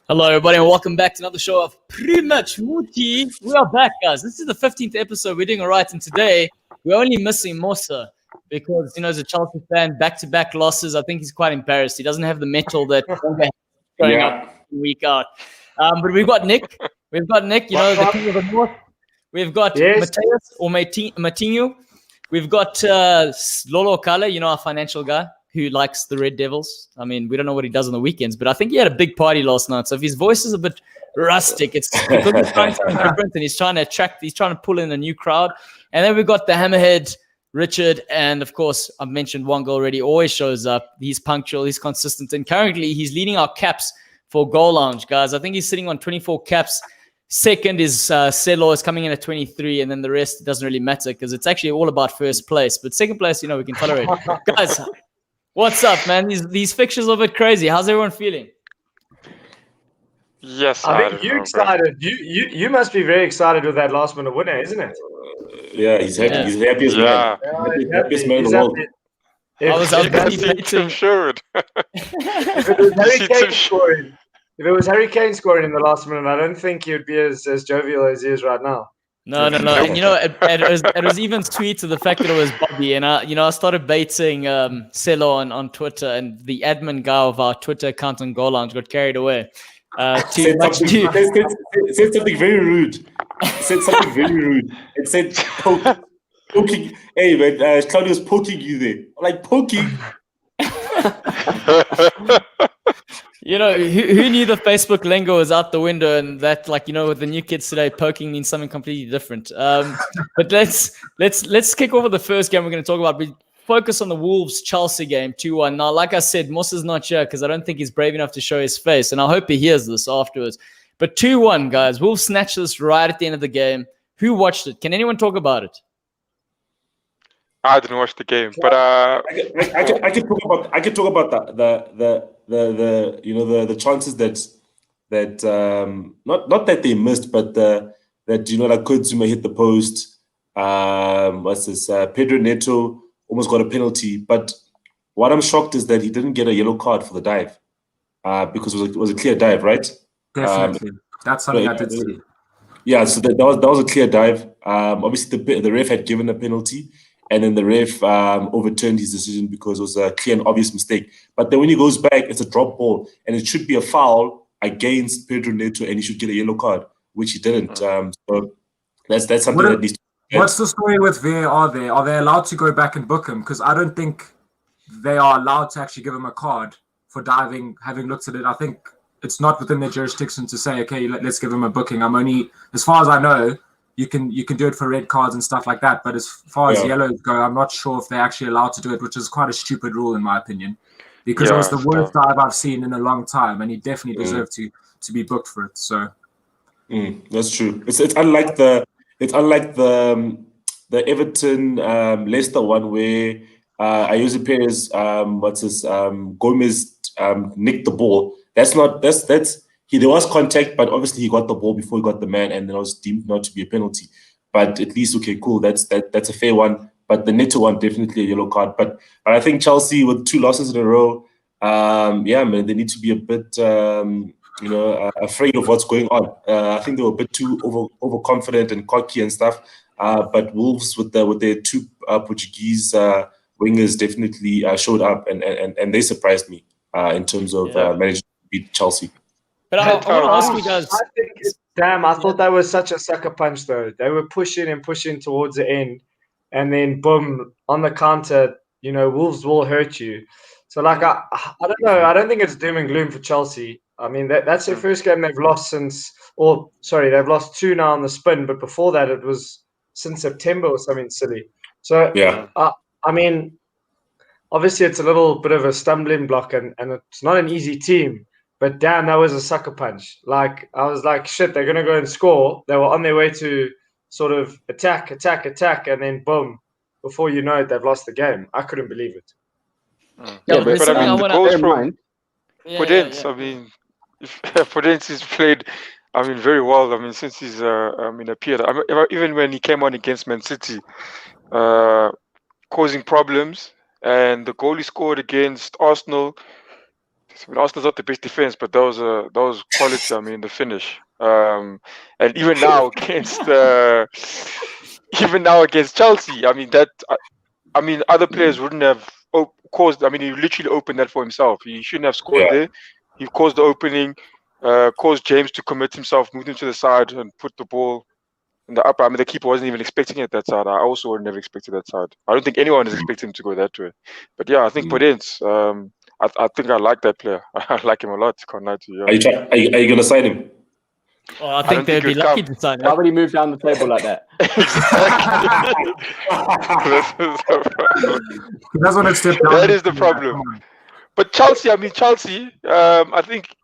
Hello, everybody, and welcome back to another show of Pretty Much Muti. We are back, guys. This is the 15th episode. We're doing all right, and today we're only missing Mosa because, as a Chelsea fan, back-to-back losses. I think he's quite embarrassed. He doesn't have the mettle that going up week out. But we've got Nick. The king of the north. We've got Mateus or Matinho. We've got Lolo Kale, our financial guy, who likes the Red Devils. I mean, we don't know what he does on the weekends, but I think he had a big party last night. So if his voice is a bit rustic, it's because he's trying something different and he's trying to pull in a new crowd. And then we've got the hammerhead, Richard, and of course, I've mentioned one goal already, always shows up. He's punctual, he's consistent, and currently he's leading our caps for Goal Lounge, guys. I think he's sitting on 24 caps. Second is Celo is coming in at 23, and then the rest doesn't really matter because it's actually all about first place. But second place, we can tolerate. Guys, what's up, man? These fixtures are a bit crazy. How's everyone feeling? Yes, I think you're excited. You must be very excited with that last minute winner, isn't it? Yeah, he's happy. He's the happiest man. Happiest man in the world. I was debating. Sure. If it was Harry Kane scoring in the last minute, I don't think he would be as jovial as he is right now. No. And it was even sweet to the fact that it was Bobby. And I started baiting Celo on Twitter, and the admin guy of our Twitter account on Goal Lounge got carried away. Said something very rude. It said poking. Hey man, Claudio's poking you there. I'm like, poking. Who knew the Facebook lingo was out the window, and that, with the new kids today, poking means something completely different. But let's kick off with the first game we're going to talk about. We focus on the Wolves-Chelsea game, 2-1. Now, like I said, Mosa's not here because I don't think he's brave enough to show his face, and I hope he hears this afterwards. But 2-1, guys. Wolves snatched this right at the end of the game. Who watched it? Can anyone talk about it? I didn't watch the game, but I can talk about the chances that not that they missed, but that Kudzuma hit the post. Pedro Neto almost got a penalty, but what I'm shocked is that he didn't get a yellow card for the dive because it was a clear dive, right? Definitely, that's something I did see. Yeah, so that was a clear dive. Obviously, the ref had given a penalty. And then the ref overturned his decision because it was a clear and obvious mistake. But then when he goes back, it's a drop ball. And it should be a foul against Pedro Neto, and he should get a yellow card, which he didn't. So that's something that needs to be. What's the story with VAR there? Are they allowed to go back and book him? Because I don't think they are allowed to actually give him a card for diving, having looked at it. I think it's not within their jurisdiction to say, okay, let's give him a booking. As far as I know, you can do it for red cards and stuff like that. But as far as yellows go, I'm not sure if they're actually allowed to do it, which is quite a stupid rule in my opinion. Because it was the worst dive I've seen in a long time, and he definitely deserved to be booked for it. So that's true. It's unlike the Everton Leicester one where Ayoze Perez Gomez nicked the ball. There was contact, but obviously he got the ball before he got the man, and it was deemed not to be a penalty. But at least, okay, cool, that's a fair one. But the Neto one, definitely a yellow card. But I think Chelsea, with 2 losses in a row, they need to be a bit, afraid of what's going on. I think they were a bit too overconfident and cocky and stuff. But Wolves, with their 2 Portuguese wingers, definitely showed up, and they surprised me in terms of managing to beat Chelsea. But I want to ask you guys. I thought that was such a sucker punch, though. They were pushing towards the end, and then boom, on the counter, Wolves will hurt you. So, I don't know. I don't think it's doom and gloom for Chelsea. I mean, that's their first game they've lost they've lost 2 now on the spin, but before that, it was since September or something silly. So, I mean, obviously, it's a little bit of a stumbling block, and it's not an easy team. But damn, that was a sucker punch. I was like, shit, they're going to go and score. They were on their way to sort of attack, and then boom, before you know it, they've lost the game. I couldn't believe it. But I mean, the goals from Podence, I mean, Podence has played, very well. I mean, since he's, appeared. Even when he came on against Man City, causing problems, and the goal he scored against Arsenal, Arsenal's not the best defense, but that was quality. I mean, the finish. And even now against Chelsea, I mean other players wouldn't have caused. I mean, he literally opened that for himself. He shouldn't have scored there. He caused the opening, caused James to commit himself, moved him to the side, and put the ball in the upper. I mean, the keeper wasn't even expecting it that side. I also would never expected that side. I don't think anyone is expecting him to go that way. But yeah, I think Podence. I think I like that player. I like him a lot. Can't lie to you. Are you going to sign him? Oh, I think they'd be lucky to sign him. Why would he move down the table like that? That's what it's That is the problem. But Chelsea, I think,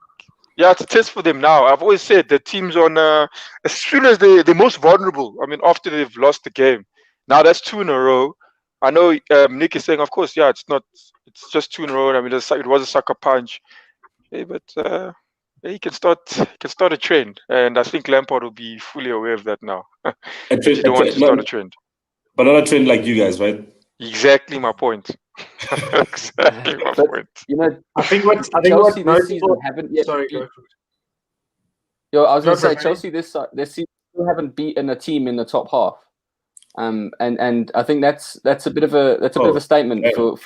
it's a test for them now. I've always said that teams as soon as they're most vulnerable, I mean, after they've lost the game. Now that's 2 in a row. I know Nick is saying, of course, it's just 2 in a row. I mean, it was a sucker punch. Hey, but he can start a trend. And I think Lampard will be fully aware of that now. He don't want to start a trend. But not a trend like you guys, right? Exactly my point. Exactly my point. You know, I think what Chelsea most this season people haven't yet. Sorry, go. I was going to say for Chelsea this season still haven't beaten a team in the top half. And I think that's a bit of a statement for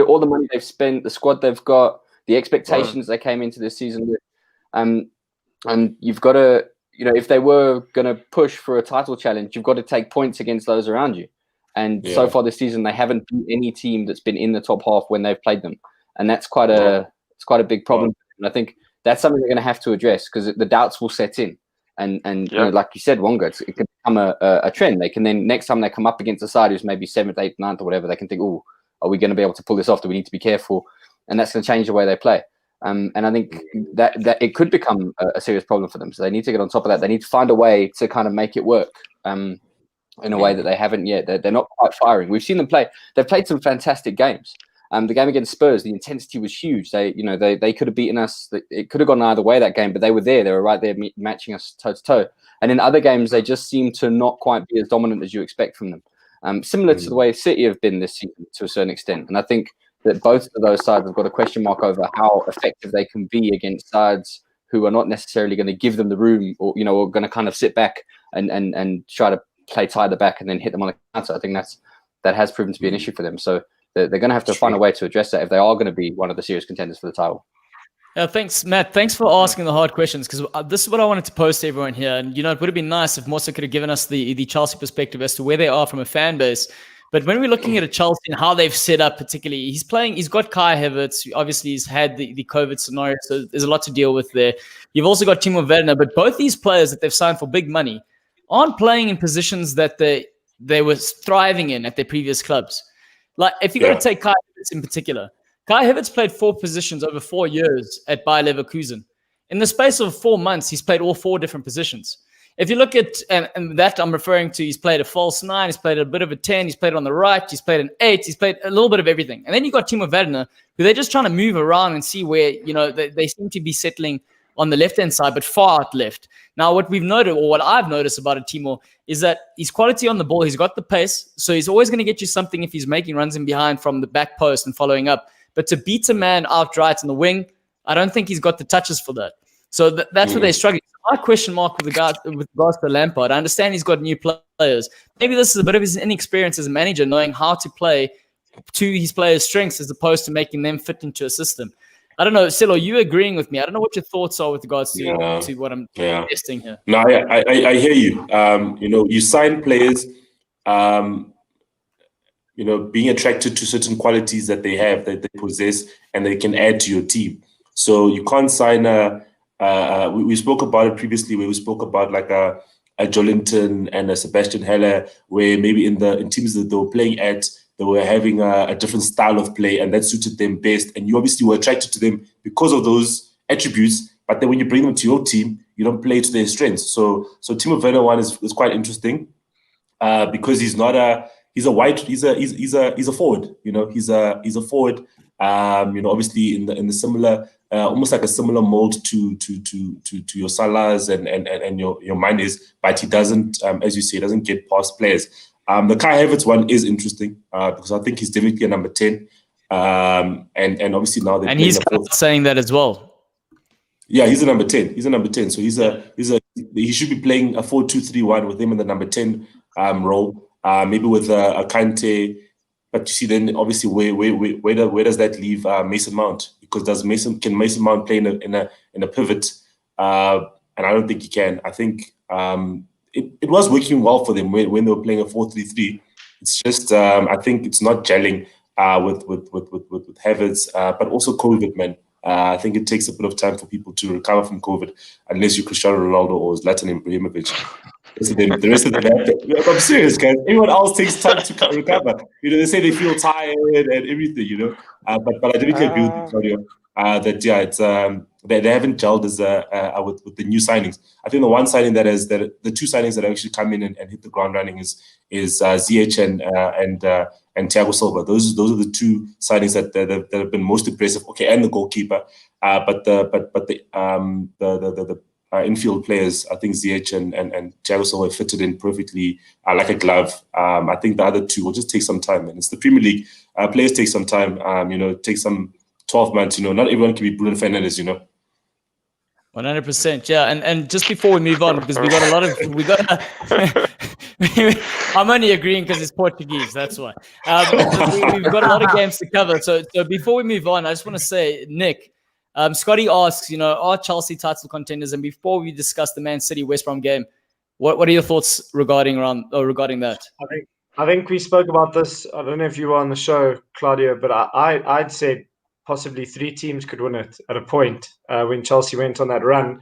all the money they've spent, the squad they've got, the expectations they came into this season with. And you've got to, if they were going to push for a title challenge, you've got to take points against those around you. And so far this season, they haven't beat any team that's been in the top half when they've played them, and that's quite a big problem. And I think that's something they're going to have to address because the doubts will set in. And like you said, Wonga, it could become a trend. They can then next time they come up against a side who's maybe 7th, 8th, 9th or whatever, they can think, oh, are we going to be able to pull this off? Do we need to be careful? And that's going to change the way they play. And I think that it could become a serious problem for them. So they need to get on top of that. They need to find a way to kind of make it work in a way that they haven't yet. They're not quite firing. We've seen them play. They've played some fantastic games. The game against Spurs, the intensity was huge. They could have beaten us. It could have gone either way that game, but they were there. They were right there matching us toe to toe. And in other games, they just seem to not quite be as dominant as you expect from them. Similar to the way City have been this season to a certain extent. And I think that both of those sides have got a question mark over how effective they can be against sides who are not necessarily going to give them the room or going to kind of sit back and try to play tie the back and then hit them on the counter. I think that has proven to be an issue for them. So they're going to have to find a way to address that if they are going to be one of the serious contenders for the title. Thanks, Matt. Thanks for asking the hard questions because this is what I wanted to post to everyone here. And, it would have been nice if Mosa could have given us the Chelsea perspective as to where they are from a fan base. But when we're looking at a Chelsea and how they've set up, particularly, he's got Kai Havertz. Obviously, he's had the COVID scenario, so there's a lot to deal with there. You've also got Timo Werner, but both these players that they've signed for big money aren't playing in positions that they were thriving in at their previous clubs. Like, if you're going to take Kai Havertz in particular, Kai Havertz played 4 positions over 4 years at Bayer Leverkusen. In the space of 4 months, he's played all 4 different positions. If you look at, and that I'm referring to, he's played a false 9, he's played a bit of a 10, he's played on the right, he's played an 8, he's played a little bit of everything. And then you got Timo Werner, who they're just trying to move around and see where, they seem to be settling on the left-hand side, but far out left. Now, what we've noted, or what I've noticed about Timo, is that he's quality on the ball. He's got the pace, so he's always going to get you something if he's making runs in behind from the back post and following up. But to beat a man outright in the wing, I don't think he's got the touches for that. So that's where they're struggling. My question mark with regards to Lampard, I understand he's got new players. Maybe this is a bit of his inexperience as a manager, knowing how to play to his players' strengths as opposed to making them fit into a system. I don't know, Silo, are you agreeing with me? I don't know what your thoughts are with regards to what I'm suggesting here. No, I hear you. You sign players, being attracted to certain qualities that they have, that they possess, and they can add to your team. So you can't sign we spoke about it previously, where we spoke about like a Jolinton and a Sebastian Haller, where maybe in teams that they were playing at, they were having a different style of play, and that suited them best. And you obviously were attracted to them because of those attributes. But then when you bring them to your team, you don't play to their strengths. So Timo Werner one is quite interesting because he's a forward. He's a forward. Obviously in the similar, almost like a similar mold to your Salahs and your Manes, but he doesn't, as you say, doesn't get past players. The Kai Havertz one is interesting because I think he's definitely a number 10. And obviously now they're and he's saying that as well. Yeah, he's a number 10. He's a number 10. So he should be playing a 4-2-3-1 with him in the number 10 role. Maybe with a Kante. But you see, then obviously, where does that leave Mason Mount? Because can Mason Mount play in a pivot? And I don't think he can. I think it was working well for them when they were playing a 4-3-3. It's just I think it's not gelling with Havertz, but also COVID, man. I think it takes a bit of time for people to recover from COVID, unless you're Cristiano Ronaldo or Zlatan Ibrahimovic. The rest of them, I'm serious, guys. Everyone else takes time to recover. They say they feel tired and everything, But I definitely agree with you, Claudio, that it's they haven't gelled as with the new signings. I think the one signing the two signings that have actually come in and hit the ground running is ZH and Thiago Silva. Those are the two signings that have been most impressive. Okay, and the goalkeeper, but the infield players, I think ZH and Thiago Silva fitted in perfectly like a glove. I think the other two will just take some time, and it's the Premier League. Players take some time. Take some 12 months. Not everyone can be Bruno Fernandes. 100%, yeah. And just before we move on, because I'm only agreeing because it's Portuguese, that's why. We've got a lot of games to cover. So before we move on, I just want to say, Nick, Scotty asks, are Chelsea title contenders? And before we discuss the Man City West Brom game, what are your thoughts regarding that? I think we spoke about this. I don't know if you were on the show, Claudio, but I'd said possibly 3 teams could win it at a point when Chelsea went on that run.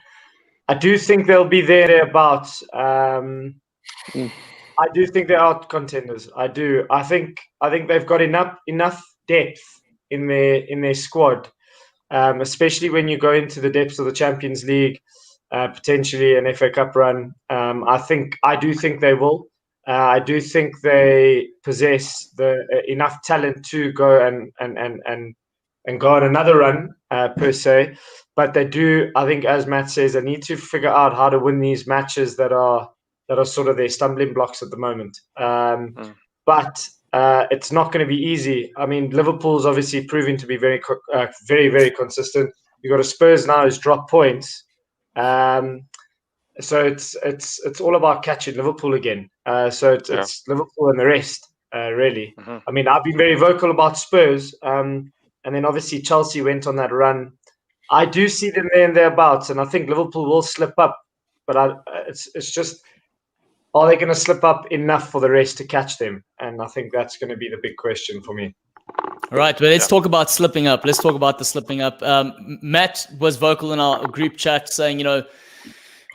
I do think they'll be thereabouts. I do think they're out contenders. I do. I think they've got enough depth in their squad, especially when you go into the depths of the Champions League, potentially an FA Cup run. I do think they will. I do think they possess enough talent to go and go on another run per se, but they do. I think, as Matt says, they need to figure out how to win these matches that are sort of their stumbling blocks at the moment. But it's not going to be easy. I mean, Liverpool's obviously proving to be very, very, very consistent. You've got a Spurs now who's dropped points. So it's all about catching Liverpool again. So it's Liverpool and the rest, really. Mm-hmm. I mean, I've been very vocal about Spurs, and then obviously Chelsea went on that run. I do see them there and thereabouts, and I think Liverpool will slip up. But it's just, are they going to slip up enough for the rest to catch them? And I think that's going to be the big question for me. All right, but let's talk about slipping up. Let's talk about the slipping up. Matt was vocal in our group chat saying,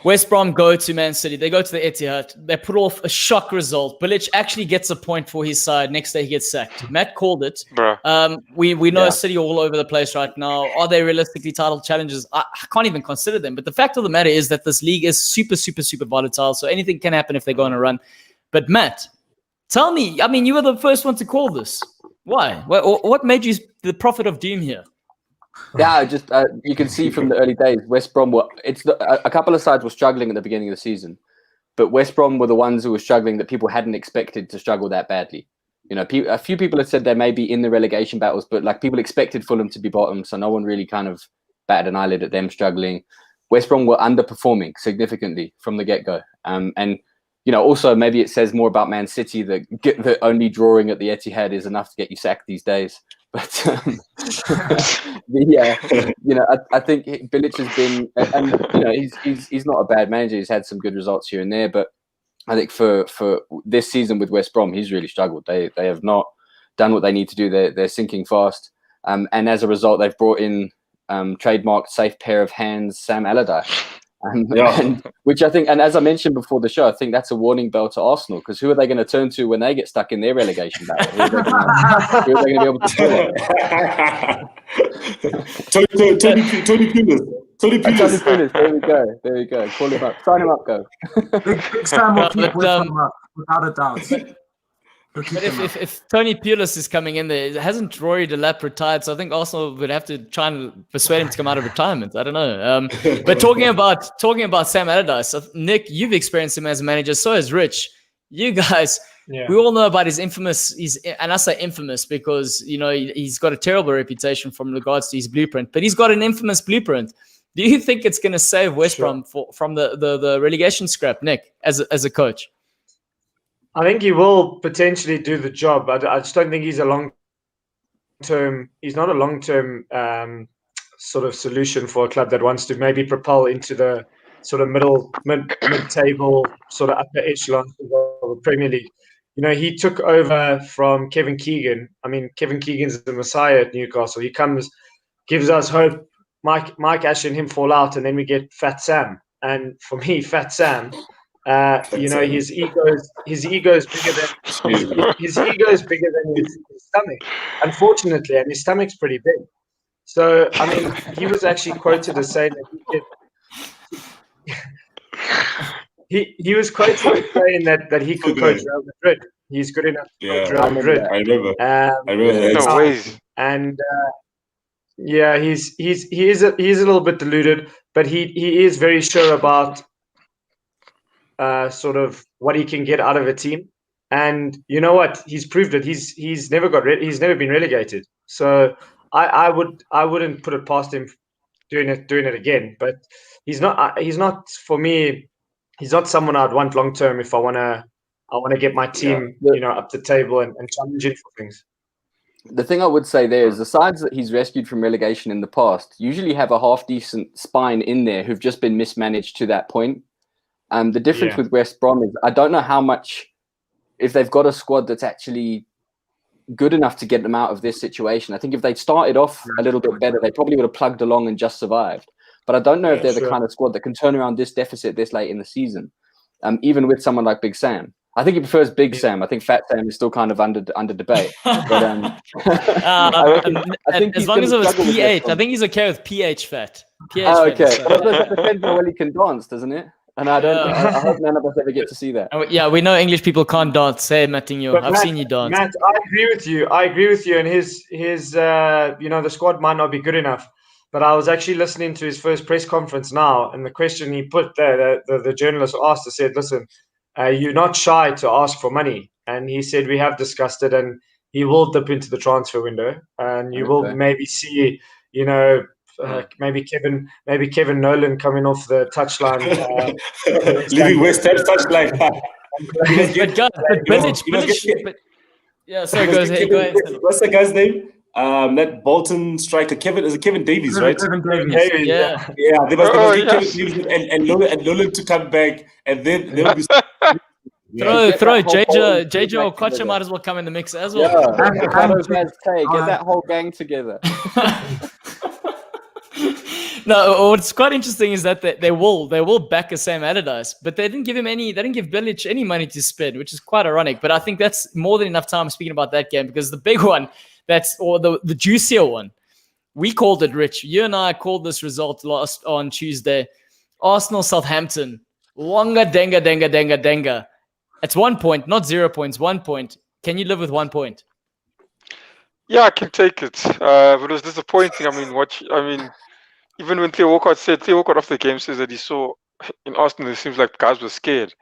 West Brom go to Man City. They go to the Etihad. They put off a shock result. Bilic actually gets a point for his side. Next day he gets sacked. Matt called it. We know City all over the place right now. Are they realistically title challengers? I can't even consider them. But the fact of the matter is that this league is super, super, super volatile. So anything can happen if they go on a run. But Matt, tell me, I mean, you were the first one to call this. Why? What made you the prophet of doom here? Yeah, just you can see from the early days, West Brom a couple of sides were struggling at the beginning of the season, but West Brom were the ones who were struggling that people hadn't expected to struggle that badly. A few people had said they may be in the relegation battles, but people expected Fulham to be bottom, so no one really kind of batted an eyelid at them struggling. West Brom were underperforming significantly from the get-go, and also maybe it says more about Man City that only drawing at the Etihad is enough to get you sacked these days. But I think Bilic has been, and he's not a bad manager. He's had some good results here and there, but I think for this season with West Brom, he's really struggled. They have not done what they need to do. They're sinking fast, and as a result, they've brought in trademarked safe pair of hands Sam Allardyce. And which I think, and as I mentioned before the show, I think that's a warning bell to Arsenal, because who are they going to turn to when they get stuck in their relegation battle? Who are they going to be able to Tony Pulis. There we go. Call him up. Sign him up, go. Big Sam will keep him up, without a doubt. But if Tony Pulis is coming in there, hasn't Rory Delap retired? So I think Arsenal would have to try and persuade him to come out of retirement. I don't know. But talking about Sam Allardyce, Nick, you've experienced him as a manager. So has Rich. You guys, we all know about his infamous. And I say infamous because he's got a terrible reputation from regards to his blueprint, but he's got an infamous blueprint. Do you think it's going to save West Brom from the relegation scrap, Nick, as a coach? I think he will potentially do the job. I just don't think he's a long-term. He's not a long-term sort of solution for a club that wants to maybe propel into the sort of mid-table, sort of upper echelon of the Premier League. He took over from Kevin Keegan. I mean, Kevin Keegan's the messiah at Newcastle. He comes, gives us hope. Mike Ashley and him fall out, and then we get Fat Sam. And for me, Fat Sam, his ego is bigger than his stomach, unfortunately, and his stomach's pretty big. So I mean, he was actually quoted as saying that he was quoted as saying that he could coach Real Madrid. He's good enough to coach Real Madrid. I remember. No ways. And yeah, he is a little bit deluded, but he is very sure about sort of what he can get out of a team. And you know what? He's proved it. He's never been relegated. So I wouldn't put it past him doing it again. But he's not for me. He's not someone I'd want long term if I wanna get my team up the table and challenge it for things. The thing I would say there is the sides that he's rescued from relegation in the past usually have a half decent spine in there who've just been mismanaged to that point. The difference with West Brom is I don't know how much, if they've got a squad that's actually good enough to get them out of this situation. I think if they'd started off a little bit better, they probably would have plugged along and just survived. But I don't know if they're the kind of squad that can turn around this deficit this late in the season, even with someone like Big Sam. I think he prefers Big Sam. I think Fat Sam is still kind of under debate. But, I think as long as it was PH, I think he's okay with PH Fat. PH okay. So. That depends on when he can dance, doesn't it? And I hope none of us ever get to see that. Yeah, we know English people can't dance. Say, Matinho, I've seen you dance. Matt, I agree with you. And his the squad might not be good enough. But I was actually listening to his first press conference now, and the question he put there, the journalist asked, said, "Listen, you're not shy to ask for money," and he said, "We have discussed it, and he will dip into the transfer window, and you will maybe see, maybe Kevin Nolan coming off the touchline, leaving West Ham's touchline." Sorry, go ahead. What's the guy's name? That Bolton striker, Kevin Davies, right? Kevin Davies. Yeah. They must get Kevin Davies and Nolan to come back, and then they'll be. Throw JJ or Kocha might as well come in the mix as well. Get that whole gang together. No, what's quite interesting is that they will back a Sam Allardyce, but they didn't give Bilic any money to spend, which is quite ironic. But I think that's more than enough time speaking about that game, because the big one, the juicier one, we called it, Rich. You and I called this result last on Tuesday. Arsenal Southampton. Wonga denga. It's 1 point, not 0 points, 1 point. Can you live with 1 point? Yeah, I can take it. But it was disappointing. Even when Theo Walcott after the game says that he saw in Arsenal, it seems like guys were scared.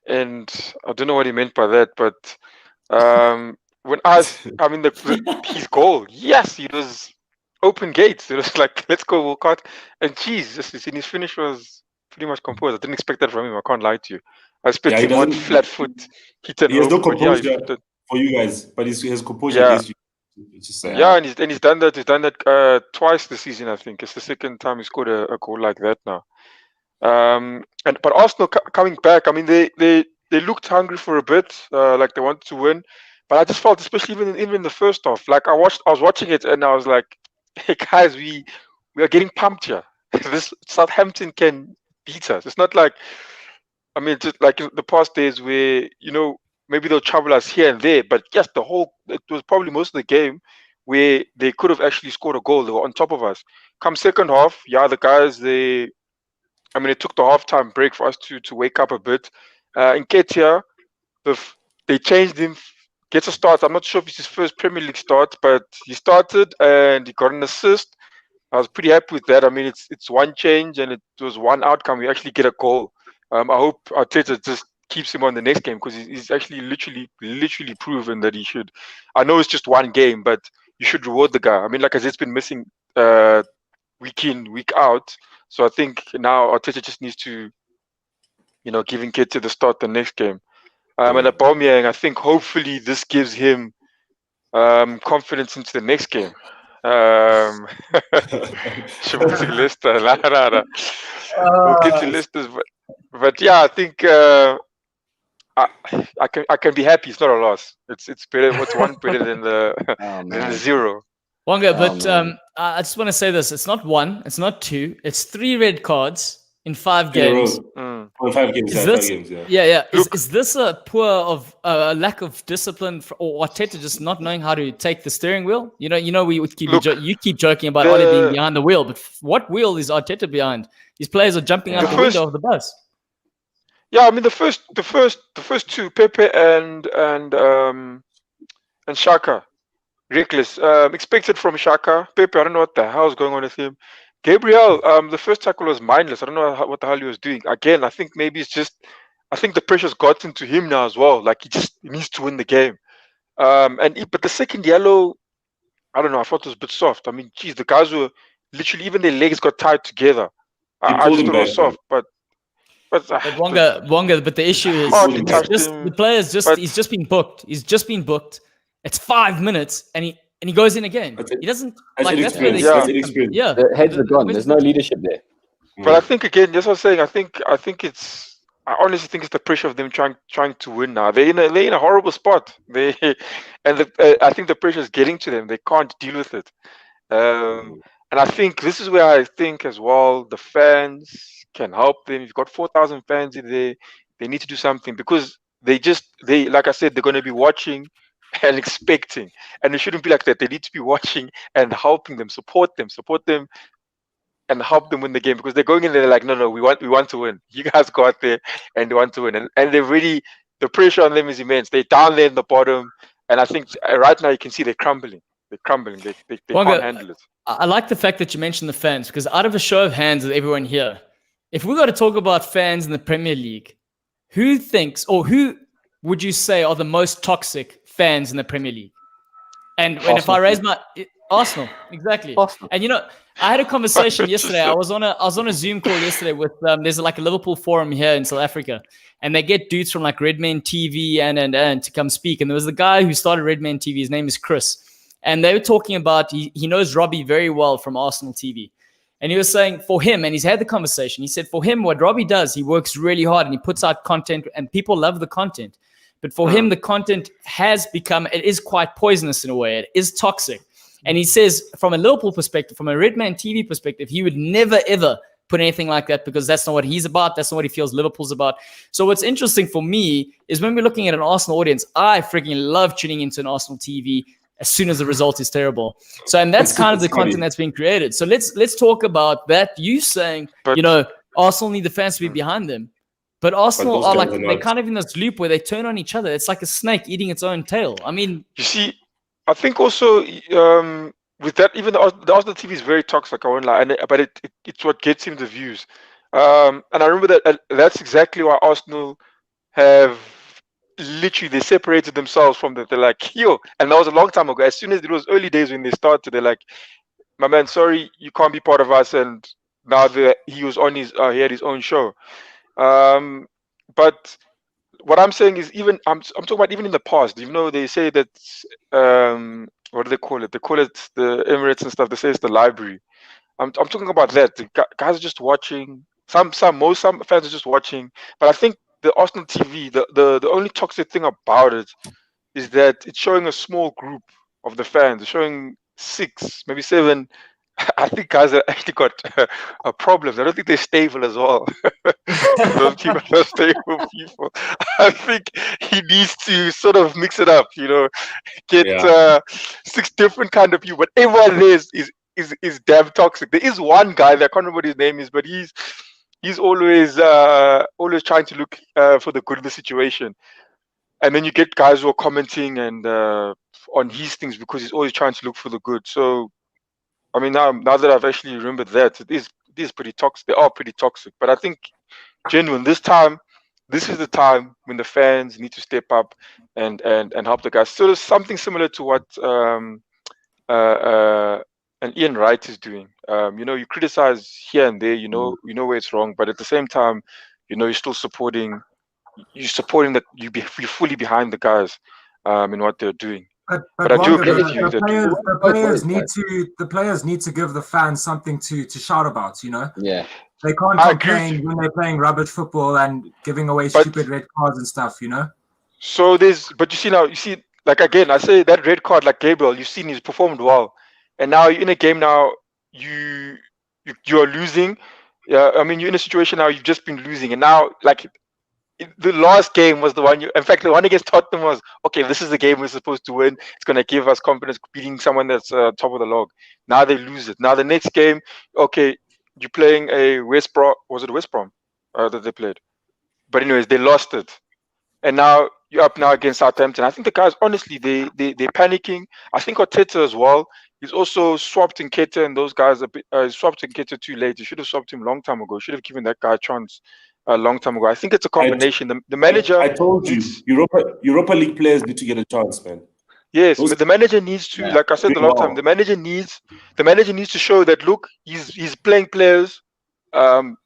And I don't know what he meant by that, but his goal, yes, it was open gates. It was like, let's go Walcott. And his finish was pretty much composed. I didn't expect that from him. I can't lie to you. I expected one flat foot hit and he has no composure for you guys, but he has composure against you. And he's done that. He's done that twice this season. I think it's the second time he scored a goal like that now. But Arsenal coming back. I mean, they looked hungry for a bit, like they wanted to win. But I just felt, especially even in the first half, like I was watching it and I was like, hey guys, we are getting pumped here. This Southampton can beat us. It's not like, just like in the past days where maybe they'll trouble us here and there, but yes, it was probably most of the game where they could have actually scored a goal. They were on top of us. Come second half, the guys, it took the halftime break for us to wake up a bit. In Ketia, they changed him, gets a start. I'm not sure if it's his first Premier League start, but he started and he got an assist. I was pretty happy with that. It's one change and it was one outcome. We actually get a goal. I hope Arteta just keeps him on the next game, because he's actually literally proven that he should. I know it's just one game, but you should reward the guy. I mean, like I said, it's been missing week in, week out. So I think now Arteta just needs to, give Nketiah the start the next game. And Aubameyang, I think hopefully this gives him confidence into the next game. Leicester. We'll get to Leicester, but yeah, I think I can be happy. It's not a loss. It's better. What's one better than the zero? Wonga, but I just want to say this: it's not one, it's not two, it's 3 red cards in 5 games. 5 games, yeah. Is this a lack of discipline or Arteta just not knowing how to take the steering wheel? You keep joking about Ole being behind the wheel, but what wheel is Arteta behind? These players are jumping out the window of the bus. Yeah, I mean the first 2, Pepe and Xhaka, reckless. Expected from Xhaka. Pepe, I don't know what the hell is going on with him. Gabriel, the first tackle was mindless. I don't know what the hell he was doing. Again, I think maybe it's just, I think the pressure's gotten to him now as well. Like he needs to win the game. But the second yellow, I don't know. I thought it was a bit soft. I mean, geez, the guys were literally, even their legs got tied together. I just thought it was soft, but Wonga, but the issue is the player's he's just been booked. He's just been booked. It's 5 minutes, and he goes in again. He doesn't like that's where the heads are gone. There's no leadership there. But I think again, just what I was saying, I honestly think it's the pressure of them trying to win now. They're in a horrible spot. I think the pressure is getting to them. They can't deal with it. And I think this is where I think as well the fans can help them. You've got 4,000 fans in there. They need to do something, because they like I said, they're going to be watching and expecting, and it shouldn't be like that. They need to be watching and helping them, support them, and help them win the game, because they're going in there like, no, we want to win. You guys go out there and they want to win, and they're really, the pressure on them is immense. They're down there in the bottom, and I think right now you can see they're crumbling. They can't handle it. I like the fact that you mentioned the fans, because out of a show of hands with everyone here, if we got to talk about fans in the Premier League, who would you say are the most toxic fans in the Premier League? And if I raise my Arsenal, exactly. Arsenal. And I had a conversation yesterday. I was on a Zoom call yesterday with there's like a Liverpool forum here in South Africa, and they get dudes from like Man TV and to come speak. And there was the guy who started Man TV. His name is Chris, and they were talking about he knows Robbie very well from Arsenal TV. And he was saying for him, and he's had the conversation, he said for him, what Robbie does, he works really hard and he puts out content and people love the content. But for him, the content it is quite poisonous in a way. It is toxic. And he says from a Liverpool perspective, from a Man TV perspective, he would never, ever put anything like that, because that's not what he's about. That's not what he feels Liverpool's about. So what's interesting for me is when we're looking at an Arsenal audience, I freaking love tuning into an Arsenal TV as soon as the result is terrible. So, and that's kind of the content that's being created. So let's talk about that. You saying, Arsenal need the fans to be behind them. But Arsenal are like, they're kind of in this loop where they turn on each other. It's like a snake eating its own tail. I mean, you see, I think also with that, even the Arsenal TV is very toxic. I won't lie, but it's what gets him the views. And I remember that's exactly why Arsenal have literally they separated themselves from them. They're like, and that was a long time ago. As soon as it was early days when they started, they're like, my man, sorry, you can't be part of us. And now he was on he had his own show. But what I'm saying is, even I'm talking about even in the past, they say that what do they call it? They call it the Emirates and stuff. They say it's the library. I'm talking about that. The guys are just watching. Some fans are just watching. But I think the Arsenal TV, the only toxic thing about it is that it's showing a small group of the fans. It's showing 6, maybe 7. I think guys have actually got problems. I don't think they're stable as well. Those people are stable people. I think he needs to sort of mix it up, get 6 different kind of people. But everyone there is damn toxic. There is one guy, I can't remember what his name is, but he's always trying to look for the good in the situation. And then you get guys who are commenting and on his things because he's always trying to look for the good. So I mean, now that I've actually remembered that, it is pretty toxic. They are pretty toxic. But I think, genuine, this time, this is the time when the fans need to step up and help the guys. So there's something similar to what and Ian Wright is doing. You criticize here and there, you know where it's wrong, but at the same time, you're still supporting that you're fully behind the guys in what they're doing. But I do agree with you. The players need to give the fans something to shout about, Yeah. They can't complain when they're playing rubbish football and giving away stupid red cards and stuff, So but you see, like again, I say that red card, like Gabriel, you've seen he's performed well. And now you're in a game now, you are losing. I mean, you're in a situation now, you've just been losing. And now, like, the last game was the one in fact, the one against Tottenham was, okay, this is the game we're supposed to win. It's going to give us confidence beating someone that's top of the log. Now they lose it. Now the next game, okay, you're playing a West Brom. Was it West Brom that they played? But anyways, they lost it. And now you're up now against Southampton. I think the guys, honestly, they're panicking. I think Arteta as well. He's also swapped Nketiah and those guys a bit. Swapped Nketiah too late. He should have swapped him a long time ago. Should have given that guy a chance a long time ago. I think it's a combination. The manager. I told you, Europa League players need to get a chance, man. Yes, but the manager needs to, like I said a long time, the manager needs to show that, look, he's playing players,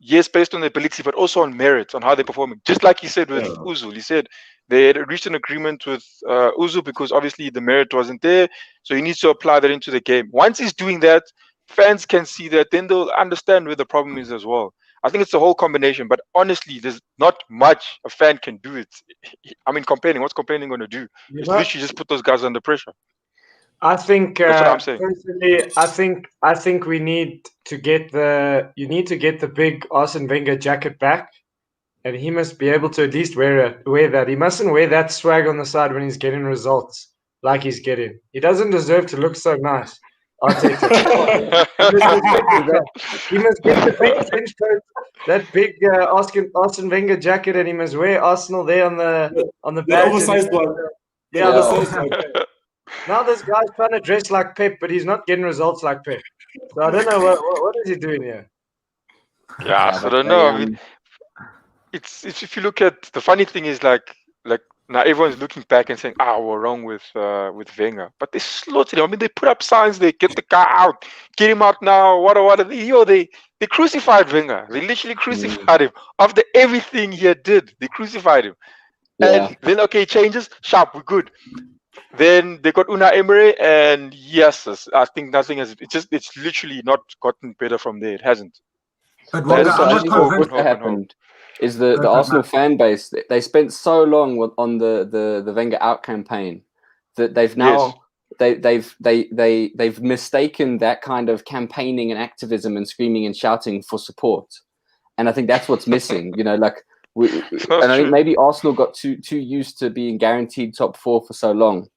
yes, based on their ability, but also on merit, on how they're performing. Just like he said with Ozil, he said they had reached an agreement with Ozil because obviously the merit wasn't there, so he needs to apply that into the game. Once he's doing that, fans can see that, then they'll understand where the problem is as well. I think it's a whole combination, but honestly, there's not much a fan can do. I mean, what's complaining going to do? It's literally just put those guys under pressure. I think that's what I'm saying. Personally, I think we need to get the big Arsene Wenger jacket back, and he must be able to at least wear that. He mustn't wear that swag on the side when he's getting results like he's getting. He doesn't deserve to look so nice. Arteta. He must get the big trench coat, that big Arsene Wenger jacket, and he must wear Arsenal there on the badge. Oversized one. Now this guy's trying to dress like Pep, but he's not getting results like Pep. So I don't know what is he doing here. Yeah, I don't know. I mean, it's if you look at the funny thing is like now everyone's looking back and saying, we're wrong with Wenger. But they slaughtered him. I mean, they put up signs, they get the guy out, get him out now. They crucified Wenger. They literally crucified him. After everything he did, they crucified him. Yeah. And then, okay, changes, sharp, we're good. Then they got Unai Emery, and yes, I think nothing has. It's literally not gotten better from there. It hasn't. But what happened is the Arsenal fan base. They spent so long on the Wenger out campaign that they've now they've mistaken that kind of campaigning and activism and screaming and shouting for support, and I think that's what's missing. I think maybe Arsenal got too used to being guaranteed top 4 for so long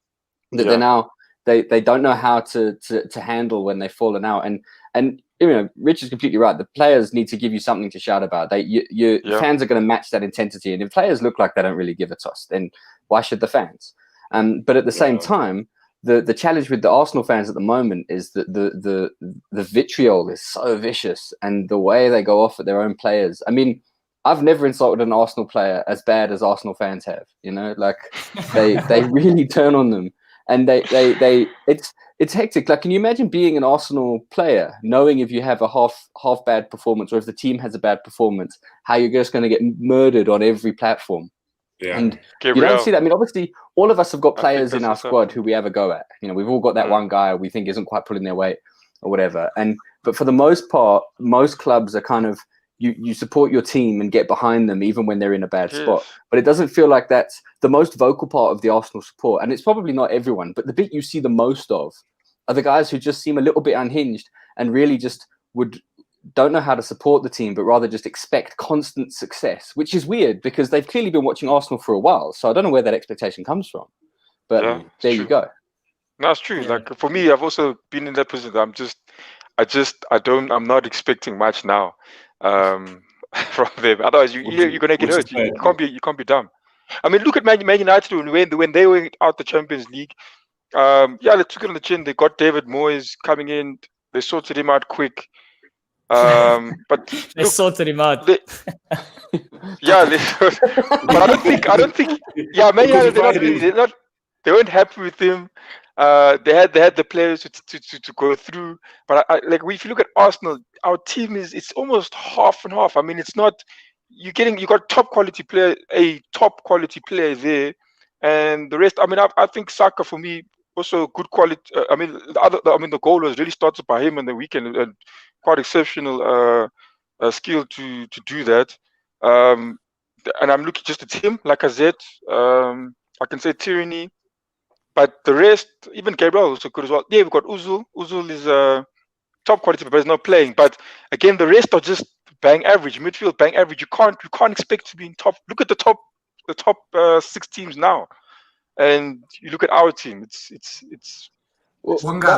that they're now they don't know how to handle when they've fallen out. And Rich is completely right. The players need to give you something to shout about. Fans are going to match that intensity, and if players look like they don't really give a toss, then why should the fans? But at the same time, the challenge with the Arsenal fans at the moment is that the vitriol is so vicious, and the way they go off at their own players. I mean, I've never insulted an Arsenal player as bad as Arsenal fans have. They really turn on them, and it's hectic. Like, can you imagine being an Arsenal player, knowing if you have a half bad performance, or if the team has a bad performance, how you're just going to get murdered on every platform? Yeah. And Gabriel, you don't see that. I mean, obviously, all of us have got players in our squad who we have a go at. We've all got that one guy we think isn't quite pulling their weight or whatever. But for the most part, most clubs are kind of, you support your team and get behind them even when they're in a bad spot. But it doesn't feel like that's the most vocal part of the Arsenal support. And it's probably not everyone, but the bit you see the most of are the guys who just seem a little bit unhinged and really just don't know how to support the team, but rather just expect constant success, which is weird because they've clearly been watching Arsenal for a while. So I don't know where that expectation comes from. But there you go. No, it's true. Yeah. Like, for me, I've also been in that position. I'm not expecting much now. From them, otherwise you're gonna get hurt. You can't be dumb. I mean, look at Man Utd when they were out the Champions League. They took it on the chin. They got David Moyes coming in. They sorted him out quick. But they sorted him out. But I don't think. Yeah, Man Utd, they weren't happy with him. They had the players to go through. But if you look at Arsenal, our team it's almost half and half. I mean, it's not. You got a top quality player there, and the rest. I mean, I think Saka for me also good quality. The goal was really started by him on the weekend, and quite exceptional skill to do that. And I'm looking just at him, like I said. I can say Tierney, but the rest, even Gabriel also good as well. Yeah, we've got Ozil. Ozil is top quality, but he's not playing. But again, the rest are just bang average, midfield bang average. You can't expect to be in top. Look at the top 6 teams now, and you look at our team. It's one guy.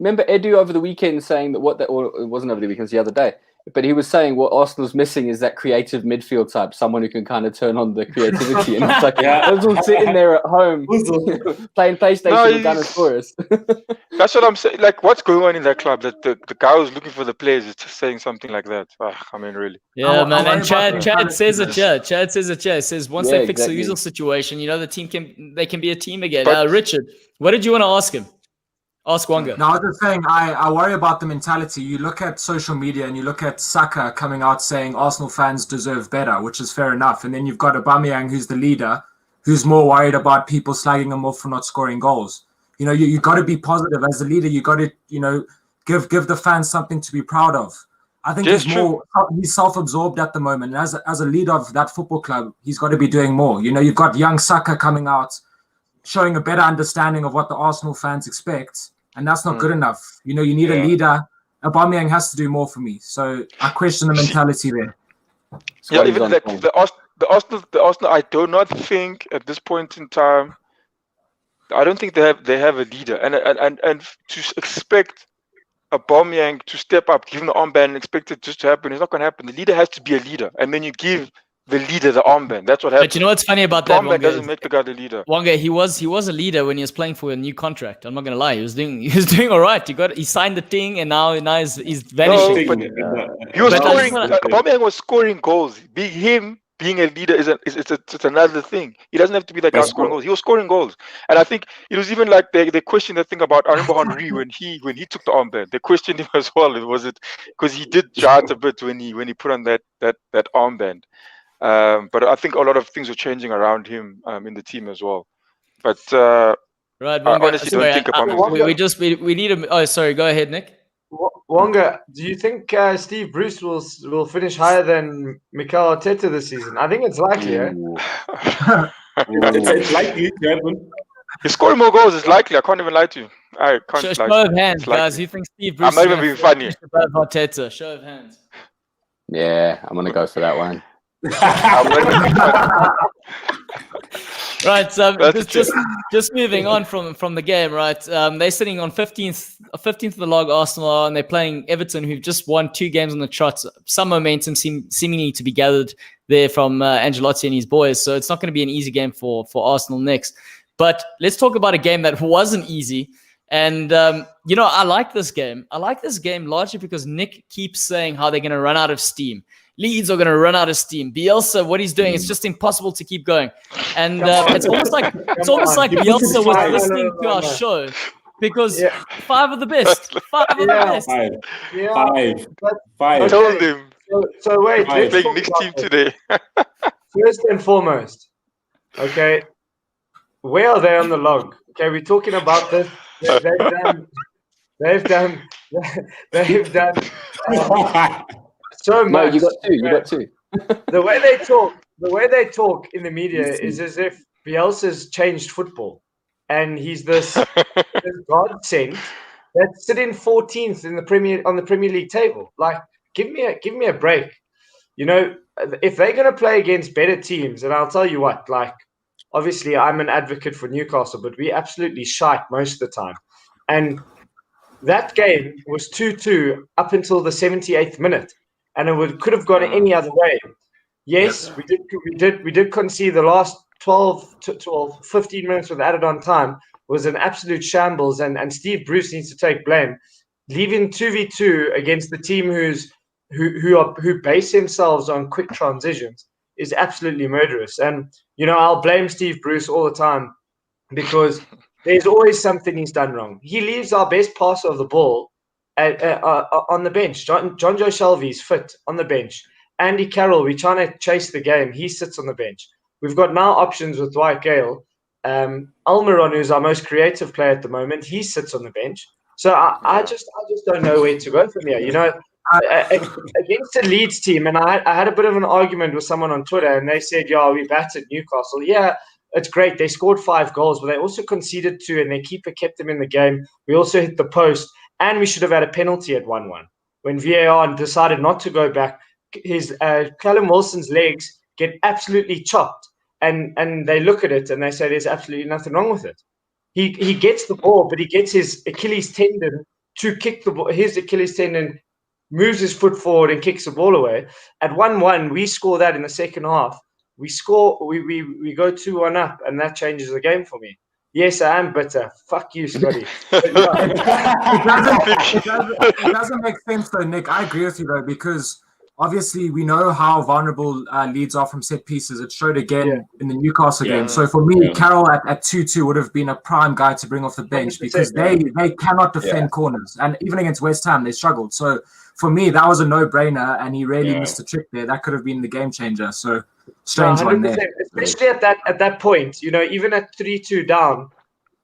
Remember Edu over the weekend saying that or it wasn't over the weekend, it was the other day. But he was saying what Arsenal's missing is that creative midfield type, someone who can kind of turn on the creativity. And it's like, Ozil sitting there at home playing PlayStation with Gunner's Forest. That's what I'm saying. Like, what's going on in that club? That the guy who's looking for the players is just saying something like that. I mean, really. Yeah, man. And Chad says it here. Chad says it here. It says once they fix the Ozil situation, the team can be a team again. Richard, what did you want to ask him? Ask Wonga. No, I was just saying, I worry about the mentality. You look at social media and you look at Saka coming out saying Arsenal fans deserve better, which is fair enough. And then you've got Aubameyang, who's the leader, who's more worried about people slagging him off for not scoring goals. You got to be positive as a leader. You got to, give the fans something to be proud of. I think he's self-absorbed at the moment. And as a leader of that football club, he's got to be doing more. You've got young Saka coming out, showing a better understanding of what the Arsenal fans expect. And that's not good enough. You need a leader. Aubameyang has to do more for me. So I question the mentality there. Even the Arsenal. I do not think at this point in time. I don't think they have a leader, and to expect Aubameyang to step up, give him the armband, and expect it just to happen, it's not going to happen. The leader has to be a leader, and then you give the leader the armband. That's what happens. But you know what's funny about that? Armband doesn't make the guy the leader. Wonga, he was a leader when he was playing for a new contract. I'm not gonna lie, he was doing all right. He signed the thing, and now he's vanishing. No, but he was scoring. Aubameyang was scoring goals. Being a leader it's another thing. He doesn't have to be that guy scoring goals. He was scoring goals, and I think it was even like they questioned the thing about. I remember Henry when he took the armband. They questioned him as well. Was it because he did jart a bit when he put on that armband. But I think a lot of things are changing around him in the team as well. But right, I honestly don't think about it. We need a. Oh, sorry. Go ahead, Nick. Wonga, do you think Steve Bruce will finish higher than Mikel Arteta this season? I think it's likely. It's likely to happen. He's scoring more goals. It's likely. I can't even lie to you. I can't. Show of hands, guys. Who thinks Steve Bruce? I'm not even being funny. Above Arteta. Show of hands. Yeah, I'm gonna go for that one. Right, just moving on from the game, right? They're sitting on 15th of the log, Arsenal, and they're playing Everton, who've just won 2 games on the trot. Some momentum seemingly to be gathered there from Ancelotti and his boys, so it's not going to be an easy game for Arsenal next. But let's talk about a game that wasn't easy. And, I like this game. I like this game largely because Nick keeps saying how they're going to run out of steam. Leeds are going to run out of steam. Bielsa, what he's doing, it's just impossible to keep going. And it's almost like Bielsa was listening to our show because 5 of the best. 5 of the best. Five. I told him. So wait, let's playing Nick's team today. First and foremost, okay, where are they on the log? Okay, we're talking about this. They've done so much. No, you got two. The way they talk in the media is as if Bielsa's changed football, and he's this godsend that's sitting 14th in on the Premier League table. Like, give me a break. If they're going to play against better teams, and I'll tell you what, like, obviously I'm an advocate for Newcastle, but we absolutely shite most of the time. And that game was 2-2 up until the 78th minute. And it could have gone any other way. Yes, we did concede the last 15 minutes with added on time was an absolute shambles, and Steve Bruce needs to take blame. leaving 2v2 against the team who base themselves on quick transitions is absolutely murderous. And I'll blame Steve Bruce all the time because there's always something he's done wrong. He leaves our best passer of the ball on the bench. John Joe Shelby's fit on the bench. Andy Carroll, we're trying to chase the game. He sits on the bench. We've got now options with Dwight Gale. Almiron, who's our most creative player at the moment, he sits on the bench. So I just don't know where to go from here. Against the Leeds team, and I had a bit of an argument with someone on Twitter, and they said, "Yeah, we battered Newcastle." Yeah, it's great. They scored 5 goals, but they also conceded 2, and their keeper kept them in the game. We also hit the post, and we should have had a penalty at 1-1 when VAR decided not to go back. His Callum Wilson's legs get absolutely chopped, and they look at it and they say there's absolutely nothing wrong with it. He gets the ball, but he gets his Achilles tendon to kick the ball. His Achilles tendon moves his foot forward and kicks the ball away. At 1-1, we score that in the second half. We go 2-1 up, and that changes the game for me. Yes, I am bitter. Fuck you, Scotty. It doesn't make sense though, Nick. I agree with you though, because obviously we know how vulnerable Leeds are from set pieces. It showed again in the Newcastle game. So for me, Carroll at 2-2 would have been a prime guy to bring off the bench because they cannot defend corners. And even against West Ham, they struggled. So for me, that was a no-brainer, and he really missed a trick there. That could have been the game changer. So strange one there. Especially at that point, even at 3-2 down,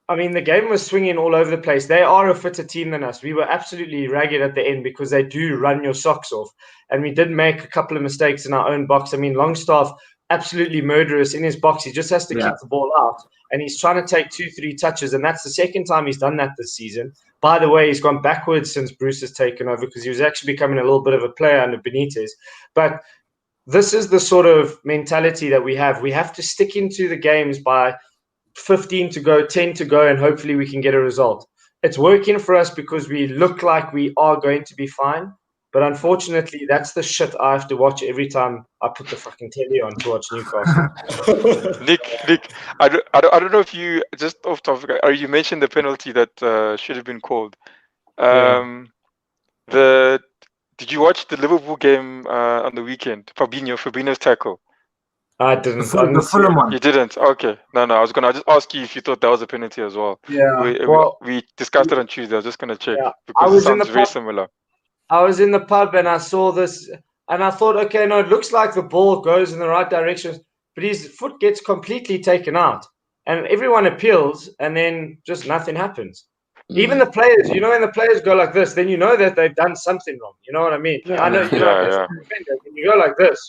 I mean, the game was swinging all over the place. They are a fitter team than us. We were absolutely ragged at the end because they do run your socks off. And we did make a couple of mistakes in our own box. I mean, Longstaff, absolutely murderous in his box. He just has to kick the ball out. And he's trying to take 2-3 touches. And that's the second time he's done that this season. By the way, he's gone backwards since Bruce has taken over because he was actually becoming a little bit of a player under Benitez. But this is the sort of mentality that we have. We have to stick into the games by 15 to go, 10 to go, and hopefully we can get a result. It's working for us because we look like we are going to be fine. But unfortunately, that's the shit I have to watch every time I put the fucking telly on to watch Newcastle. Nick, I don't know if you, just off topic, you mentioned the penalty that should have been called. Did you watch the Liverpool game on the weekend? Fabinho's tackle. I didn't. The Fulham one. You didn't? Okay. No. I was gonna just ask you if you thought that was a penalty as well. Yeah. We discussed it on Tuesday. I was just gonna check I because was it sounds very similar. I was in the pub and I saw this, and I thought, okay, no, it looks like the ball goes in the right direction, but his foot gets completely taken out, and everyone appeals, and then just nothing happens. Even the players, when the players go like this, then you know that they've done something wrong. You know what I mean? I know. When you go like this,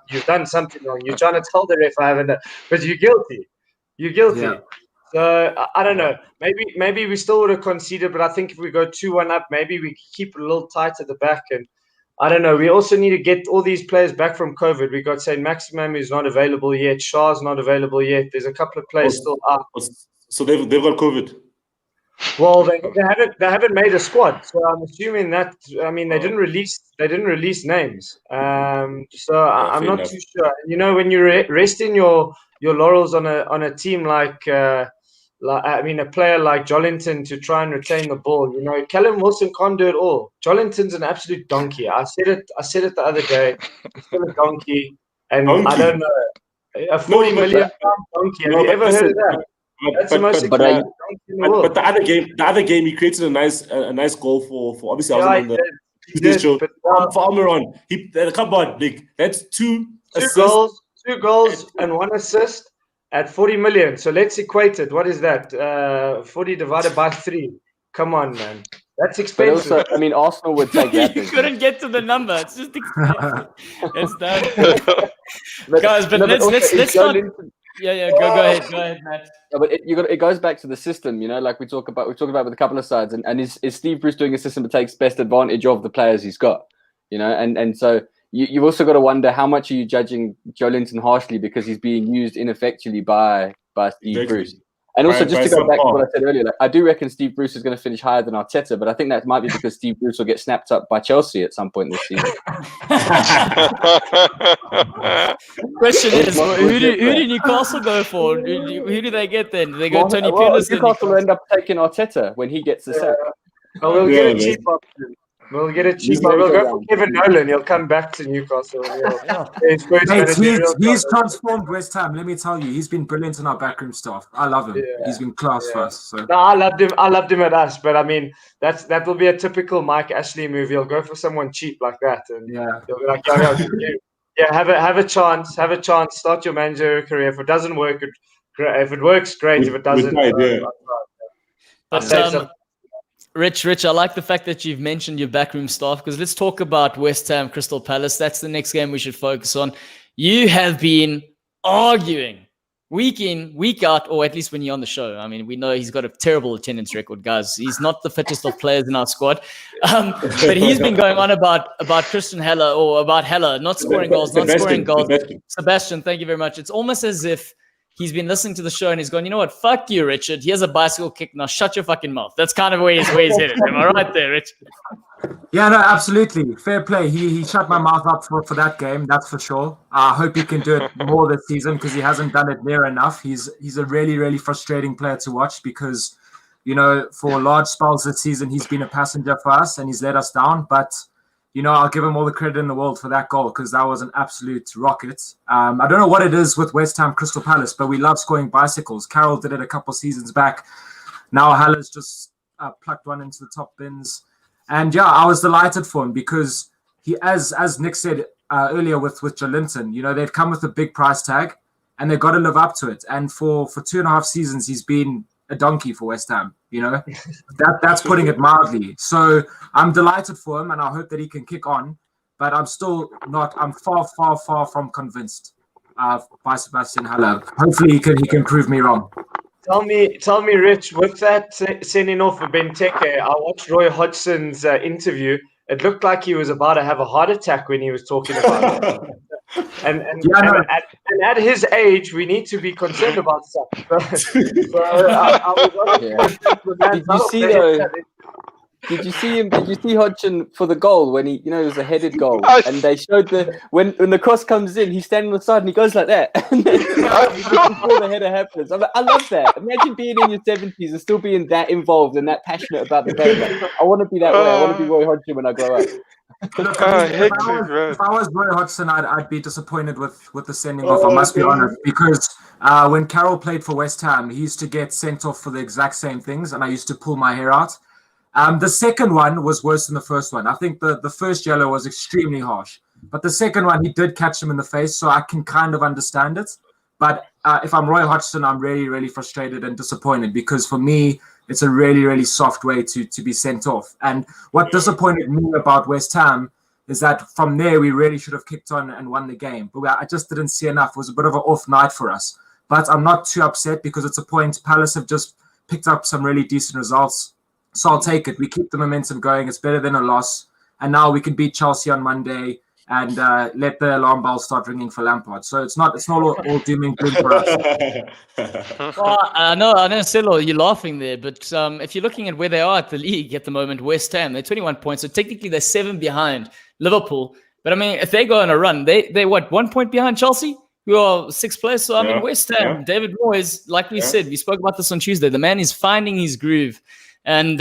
you've done something wrong. You're trying to tell the ref I haven't done, but you're guilty. You're guilty. Yeah. So I don't know. Maybe we still would have conceded, but I think if we go 2-1 up, maybe we keep it a little tight at the back. And I don't know. We also need to get all these players back from COVID. We got Saint Maximum who's not available yet. Shah's not available yet. There's a couple of players still out. So they've got COVID. Well, they haven't made a squad, so I'm assuming that. I mean, they didn't release names, so I'm not too sure. When you're resting your laurels on a team like a player like Jolinton to try and retain the ball. Callum Wilson can't do it all. Jolinton's an absolute donkey. I said it the other day. He's still a donkey, and I don't know a 40 million pound donkey. Have you ever heard of that? That's the most exciting in the world. But the other game, he created a nice goal for obviously I was on the Tuesday show for Almiron. Come on, Nick. That's two goals and 1 assist at 40 million. So let's equate it. What is that? 40 divided by 3. Come on, man. That's expensive. But also, Arsenal would take that. You couldn't get to the number. It's just expensive. It's that. Guys, but let's not. Yeah. Go ahead, Matt. Yeah, but it goes back to the system, like we talked about with a couple of sides, and is Steve Bruce doing a system that takes best advantage of the players he's got, and so you've also got to wonder how much are you judging Jolinton harshly because he's being used ineffectually by Steve Bruce. And also, just to go back to what I said earlier, I do reckon Steve Bruce is going to finish higher than Arteta, but I think that might be because Steve Bruce will get snapped up by Chelsea at some point this season. Question is, who do Newcastle go for? Who do they get then? Do they go Tony Pulis? Newcastle will end up taking Arteta when he gets the sack. Oh, we'll get a cheap option. We'll get a cheap. We'll go for Kevin Nolan. He'll come back to Newcastle. He's transformed West Ham. Let me tell you, he's been brilliant in our backroom staff. I love him. Yeah. He's been class for us. So. No, I loved him at us. But I mean, that will be a typical Mike Ashley move. He'll go for someone cheap like that, and he'll be like, have a chance. Start your managerial career. If it doesn't work, if it works, great. If it doesn't, Rich, I like the fact that you've mentioned your backroom staff, because let's talk about West Ham Crystal Palace. That's the next game we should focus on. You have been arguing week in, week out, or at least when you're on the show. I mean, we know he's got a terrible attendance record, guys. He's not the fittest of players in our squad. But he's been going on about Christian Haller, or about Haller not scoring goals. Sebastian, thank you very much. It's almost as if he's been listening to the show and he's gone, you know what? Fuck you, Richard. Here's a bicycle kick. Now shut your fucking mouth. That's kind of where he's headed. Am I right there, Rich? Yeah, no, absolutely. Fair play. He shut my mouth up for that game, that's for sure. I hope he can do it more this season, because he hasn't done it near enough. He's a really, really frustrating player to watch, because, you know, for large spells this season, he's been a passenger for us and he's let us down. But, you know, I'll give him all the credit in the world for that goal, because that was an absolute rocket. I don't know what it is with West Ham Crystal Palace, but we love scoring bicycles. Carroll did it a couple seasons back. Now Haller's just plucked one into the top bins. And yeah, I was delighted for him, because he, as Nick said earlier with Jolinton, you know, they've come with a big price tag and they've got to live up to it. And for 2.5 seasons, he's been a donkey for West Ham, you know, that's putting it mildly. So I'm delighted for him and I hope that he can kick on, but I'm far from convinced by Sebastian Haller. Hopefully he can prove me wrong. Tell me, Rich, with that sending off of Benteke, I watched Roy Hodgson's interview. It looked like he was about to have a heart attack when he was talking about it. And at his age, we need to be concerned about stuff. Did you see him? Did you see Hodgson for the goal when it was a headed goal, and they showed when the cross comes in, he's standing on the side and he goes like that, and then before the header happens. I love that. Imagine being in your 70s and still being that involved and that passionate about the game. I want to be that way. I want to be Roy Hodgson when I grow up. Look, if I was Roy Hodgson, I'd be disappointed with the sending off. I must be honest, because when Carroll played for West Ham, he used to get sent off for the exact same things, and I used to pull my hair out. The second one was worse than the first one. I think the first yellow was extremely harsh, but the second one, he did catch him in the face, so I can kind of understand it. But if I'm Roy Hodgson, I'm really, really frustrated and disappointed, because for me, it's a really, really soft way to be sent off. And what disappointed me about West Ham is that from there, we really should have kicked on and won the game. But I just didn't see enough. It was a bit of an off night for us. But I'm not too upset, because it's a point. Palace have just picked up some really decent results. So I'll take it. We keep the momentum going. It's better than a loss. And now we can beat Chelsea on Monday and let the alarm bell start ringing for Lampard. So it's not all doom and gloom for us. I know, Silo, you're laughing there. But if you're looking at where they are at the league at the moment, West Ham, they're 21 points. So technically they're 7 behind Liverpool. But I mean, if they go on a run, they what, 1 point behind Chelsea? We are 6th place. So I mean, West Ham, David Moyes, like we said, we spoke about this on Tuesday. The man is finding his groove. And,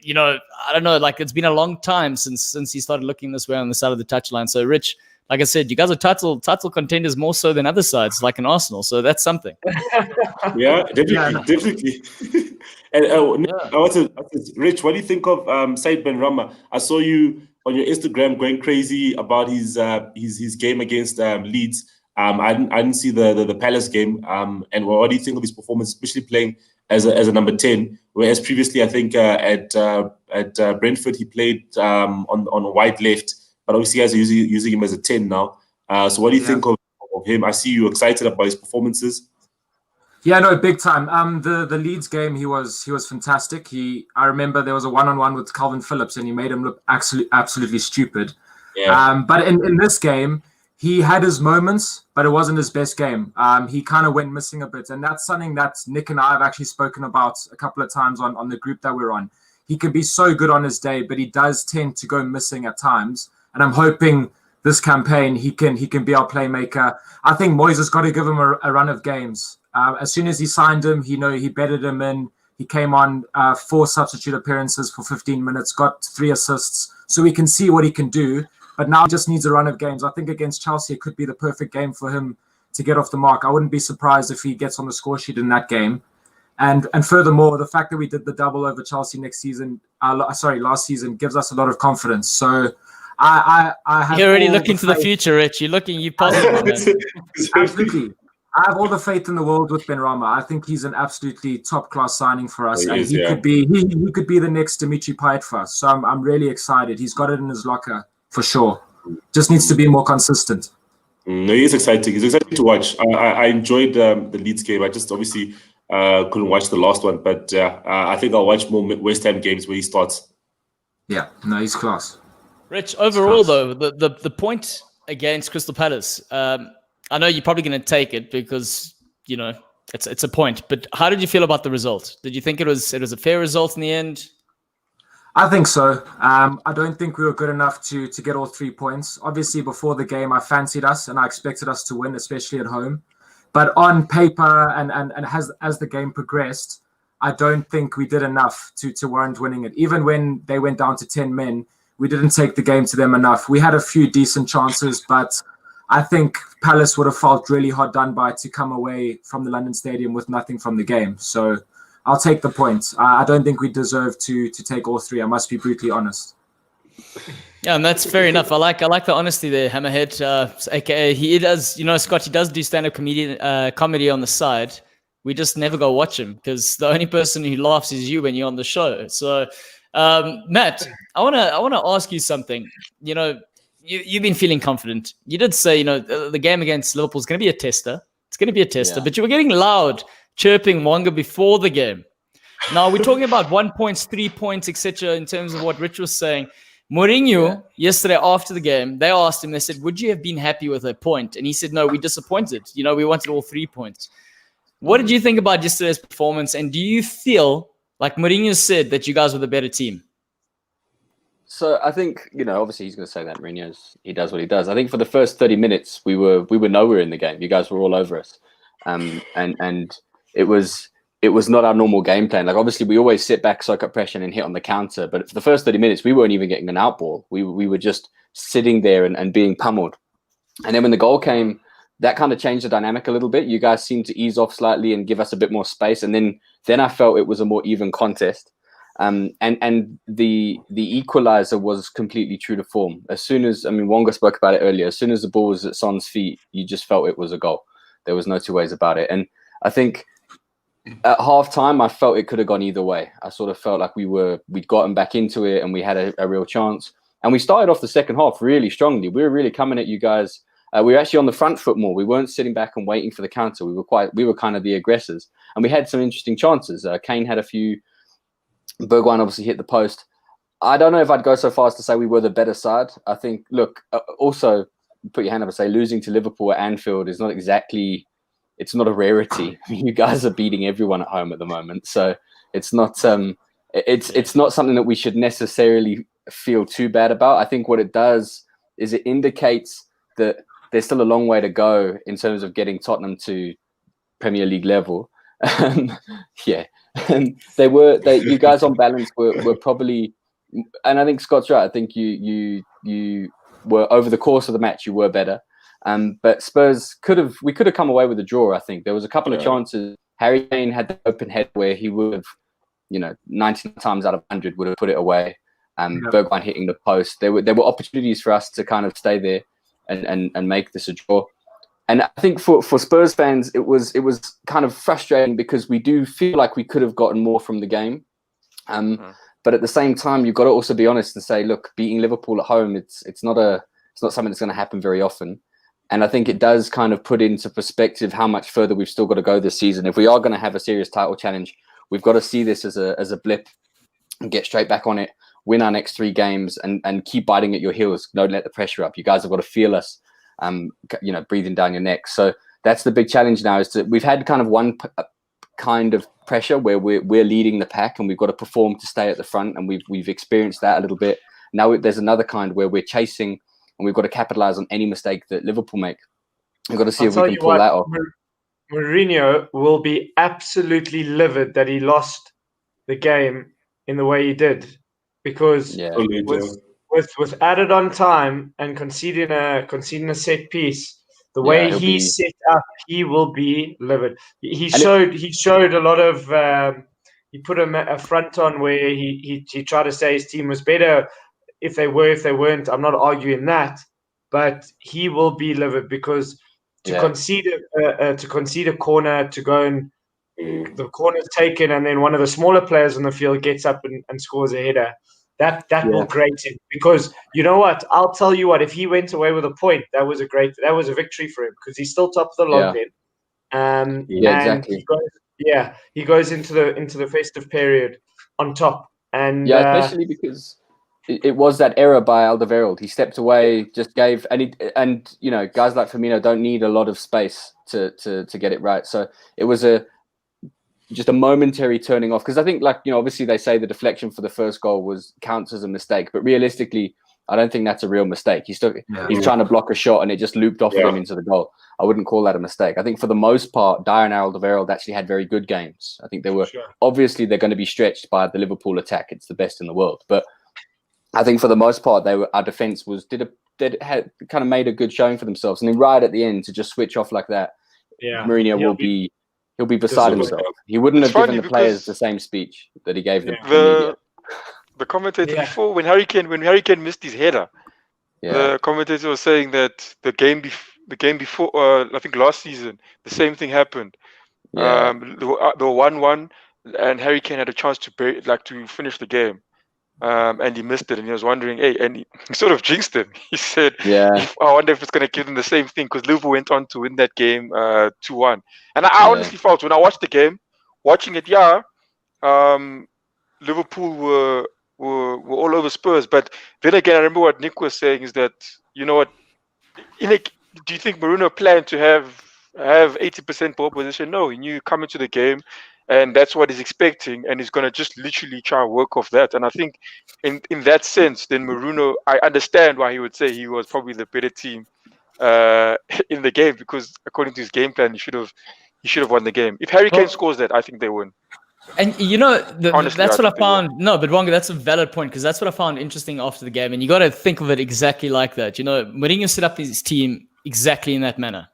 you know, I don't know, like it's been a long time since he started looking this way on the side of the touchline. So, Rich, like I said, you guys are title contenders more so than other sides, like in Arsenal. So that's something. Yeah, definitely. And Rich, what do you think of Said Ben Rama? I saw you on your Instagram going crazy about his game against Leeds. I didn't see the Palace game. And what do you think of his performance, especially playing as a number 10, whereas previously I think at Brentford he played on a wide left, but obviously you guys are using him as a 10 now. So what do you think of him? I see you excited about his performances. Yeah, no, big time. The Leeds game, he was fantastic. I remember there was a 1-on-1 with Calvin Phillips and he made him look absolutely stupid. Yeah. But in this game, he had his moments, but it wasn't his best game. He kind of went missing a bit. And that's something that Nick and I have actually spoken about a couple of times on the group that we're on. He can be so good on his day, but he does tend to go missing at times. And I'm hoping this campaign he can be our playmaker. I think Moyes has got to give him a run of games. As soon as he signed him, he bedded him in. He came on 4 substitute appearances for 15 minutes, got 3 assists. So we can see what he can do. But now he just needs a run of games. I think against Chelsea, it could be the perfect game for him to get off the mark. I wouldn't be surprised if he gets on the score sheet in that game. And furthermore, the fact that we did the double over Chelsea last season gives us a lot of confidence. So I have You're already looking to the future, Rich. You're positive, man. Absolutely. I have all the faith in the world with Benrahma. I think he's an absolutely top-class signing for us, and he could be the next Dimitri Payet for us. So I'm really excited. He's got it in his locker for sure. Just needs to be more consistent. No, he's exciting. He's exciting to watch. I enjoyed the Leeds game. I just obviously couldn't watch the last one, but I think I'll watch more West Ham games where he starts. Yeah, no, he's class. Rich, overall though, the point against Crystal Palace. I know you're probably going to take it because it's a point. But how did you feel about the result? Did you think it was a fair result in the end? I think so. I don't think we were good enough to get all 3 points. Obviously, before the game, I fancied us and I expected us to win, especially at home. But on paper and as the game progressed, I don't think we did enough to warrant winning it. Even when they went down to 10 men, we didn't take the game to them enough. We had a few decent chances, but I think Palace would have felt really hard done by to come away from the London Stadium with nothing from the game. So I'll take the point. I don't think we deserve to take all 3. I must be brutally honest. Yeah, and that's fair enough. I like the honesty there, Hammerhead. AKA, he does, Scott, he does do stand-up comedy on the side. We just never go watch him because the only person who laughs is you when you're on the show. So, Matt, I wanna ask you something. You've been feeling confident. You did say, the game against Liverpool is going to be a tester. It's going to be a tester, but you were getting loud chirping Wonga before the game. Now we're talking about 1 points, 3 points, etc. in terms of what Rich was saying. Mourinho, yesterday after the game, they asked him, they said, would you have been happy with a point? And he said, no, we're disappointed. We wanted all 3 points. What did you think about yesterday's performance? And do you feel like Mourinho said that you guys were the better team? So I think, obviously he's going to say that he does what he does. I think for the first 30 minutes, we were nowhere in the game. You guys were all over us. And it was not our normal game plan. Like, obviously we always sit back, soak up pressure and hit on the counter. But for the first 30 minutes, we weren't even getting an out ball. We were just sitting there and being pummeled. And then when the goal came, that kind of changed the dynamic a little bit. You guys seemed to ease off slightly and give us a bit more space. And then I felt it was a more even contest. And the equalizer was completely true to form. As soon as, Wonga spoke about it earlier, as soon as the ball was at Son's feet, you just felt it was a goal. There was no two ways about it. And I think at halftime, I felt it could have gone either way. I sort of felt like we'd gotten back into it and we had a real chance. And we started off the second half really strongly. We were really coming at you guys. We were actually on the front foot more. We weren't sitting back and waiting for the counter. We were kind of the aggressors. And we had some interesting chances. Kane had a few. Bergwijn obviously hit the post. I don't know if I'd go so far as to say we were the better side. I think, also put your hand up and say losing to Liverpool at Anfield is it's not a rarity. You guys are beating everyone at home at the moment. So it's not it's not something that we should necessarily feel too bad about. I think what it does is it indicates that there's still a long way to go in terms of getting Tottenham to Premier League level. Yeah. And you guys on balance were probably, and I think Scott's right. I think you were, over the course of the match, you were better. But Spurs we could have come away with a draw. I think there was a couple of chances. Harry Kane had the open head where he would have, 19 times out of 100 would have put it away. Bergwijn hitting the post. There were opportunities for us to kind of stay there and make this a draw. And I think for Spurs fans, it was kind of frustrating because we do feel like we could have gotten more from the game. But at the same time, you've got to also be honest and say, look, beating Liverpool at home, it's not something that's going to happen very often. And I think it does kind of put into perspective how much further we've still got to go this season. If we are going to have a serious title challenge, we've got to see this as a blip and get straight back on it, win our next 3 games and keep biting at your heels. Don't let the pressure up. You guys have got to feel us. Breathing down your neck. So that's the big challenge now. We've had kind of one kind of pressure where we're leading the pack and we've got to perform to stay at the front, and we've experienced that a little bit. Now there's another kind where we're chasing and we've got to capitalize on any mistake that Liverpool make. We've got to see if we can pull that off. Mourinho will be absolutely livid that he lost the game in the way he did, because with added on time and conceding a set piece, the way he's set up, he will be livid. He showed a lot of. He put a front on where he tried to say his team was better if they weren't. I'm not arguing that, but he will be livid because to concede a corner, to go and the corner's taken, and then one of the smaller players on the field gets up and scores a header. That will grate him, because you know what? I'll tell you what. If he went away with a point, that was a victory for him, because he's still top of the log then. Exactly. He goes into the festive period on top, and especially because it was that error by Alderweireld. He stepped away, just gave, and you know, guys like Firmino don't need a lot of space to get it right. So it was just a momentary turning off, because I think, like, you know, obviously they say the deflection for the first goal counts as a mistake, but realistically, I don't think that's a real mistake. He's trying to block a shot and it just looped off of him into the goal. I wouldn't call that a mistake. I think for the most part, Dyer and Alderweireld actually had very good games. I think they were obviously they're going to be stretched by the Liverpool attack. It's the best in the world, but I think for the most part, our defense had kind of made a good showing for themselves. And then right at the end, to just switch off like that, Mourinho he'll be beside himself. He wouldn't have given the players the same speech that he gave them. The commentator before, when Harry Kane missed his header, the commentator was saying that the game before, I think last season, the same thing happened. They were 1-1, and Harry Kane had a chance to finish the game, and he missed it. And he was wondering, and he sort of jinxed him. He said, I wonder if it's going to give them the same thing, because Liverpool went on to win that game 2-1. And I honestly felt, when I watched the game, watching it, Liverpool were all over Spurs. But then again, I remember what Nick was saying is that, you know what, do you think Mourinho planned to have 80% ball position? No, he knew coming to the game, and that's what he's expecting, and he's going to just literally try and work off that. And I think in that sense, then Mourinho, I understand why he would say he was probably the better team in the game, because according to his game plan, he should have won the game. If Harry Kane scores that, I think they win. And you know, that's what I found. No, but Wonga, that's a valid point, because that's what I found interesting after the game. And you got to think of it exactly like that. You know, Mourinho set up his team exactly in that manner.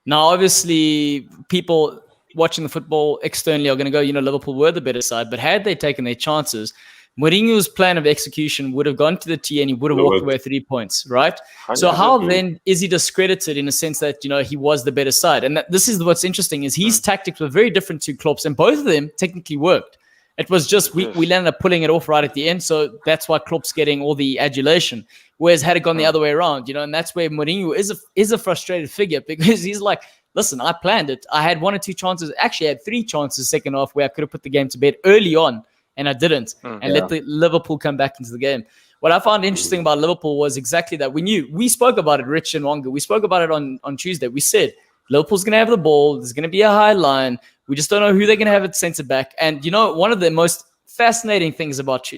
Now, obviously, people watching the football externally are going to go, you know, Liverpool were the better side. But had they taken their chances, Mourinho's plan of execution would have gone to the T and he would have walked away 3 points, right? So how then is he discredited in a sense that, you know, he was the better side? And this is what's interesting, is his tactics were very different to Klopp's, and both of them technically worked. It was just we ended up pulling it off right at the end, so that's why Klopp's getting all the adulation. Whereas had it gone the other way around, you know, and that's where Mourinho is a frustrated figure, because he's like, listen, I planned it. I had 1 or 2 chances. Actually, I had 3 chances second half where I could have put the game to bed early on, and I didn't, and let the Liverpool come back into the game. What I found interesting about Liverpool was exactly that. We spoke about it, Rich and Wonga. We spoke about it on Tuesday. We said Liverpool's going to have the ball. There's going to be a high line. We just don't know who they're going to have at centre back. And, you know, one of the most fascinating things about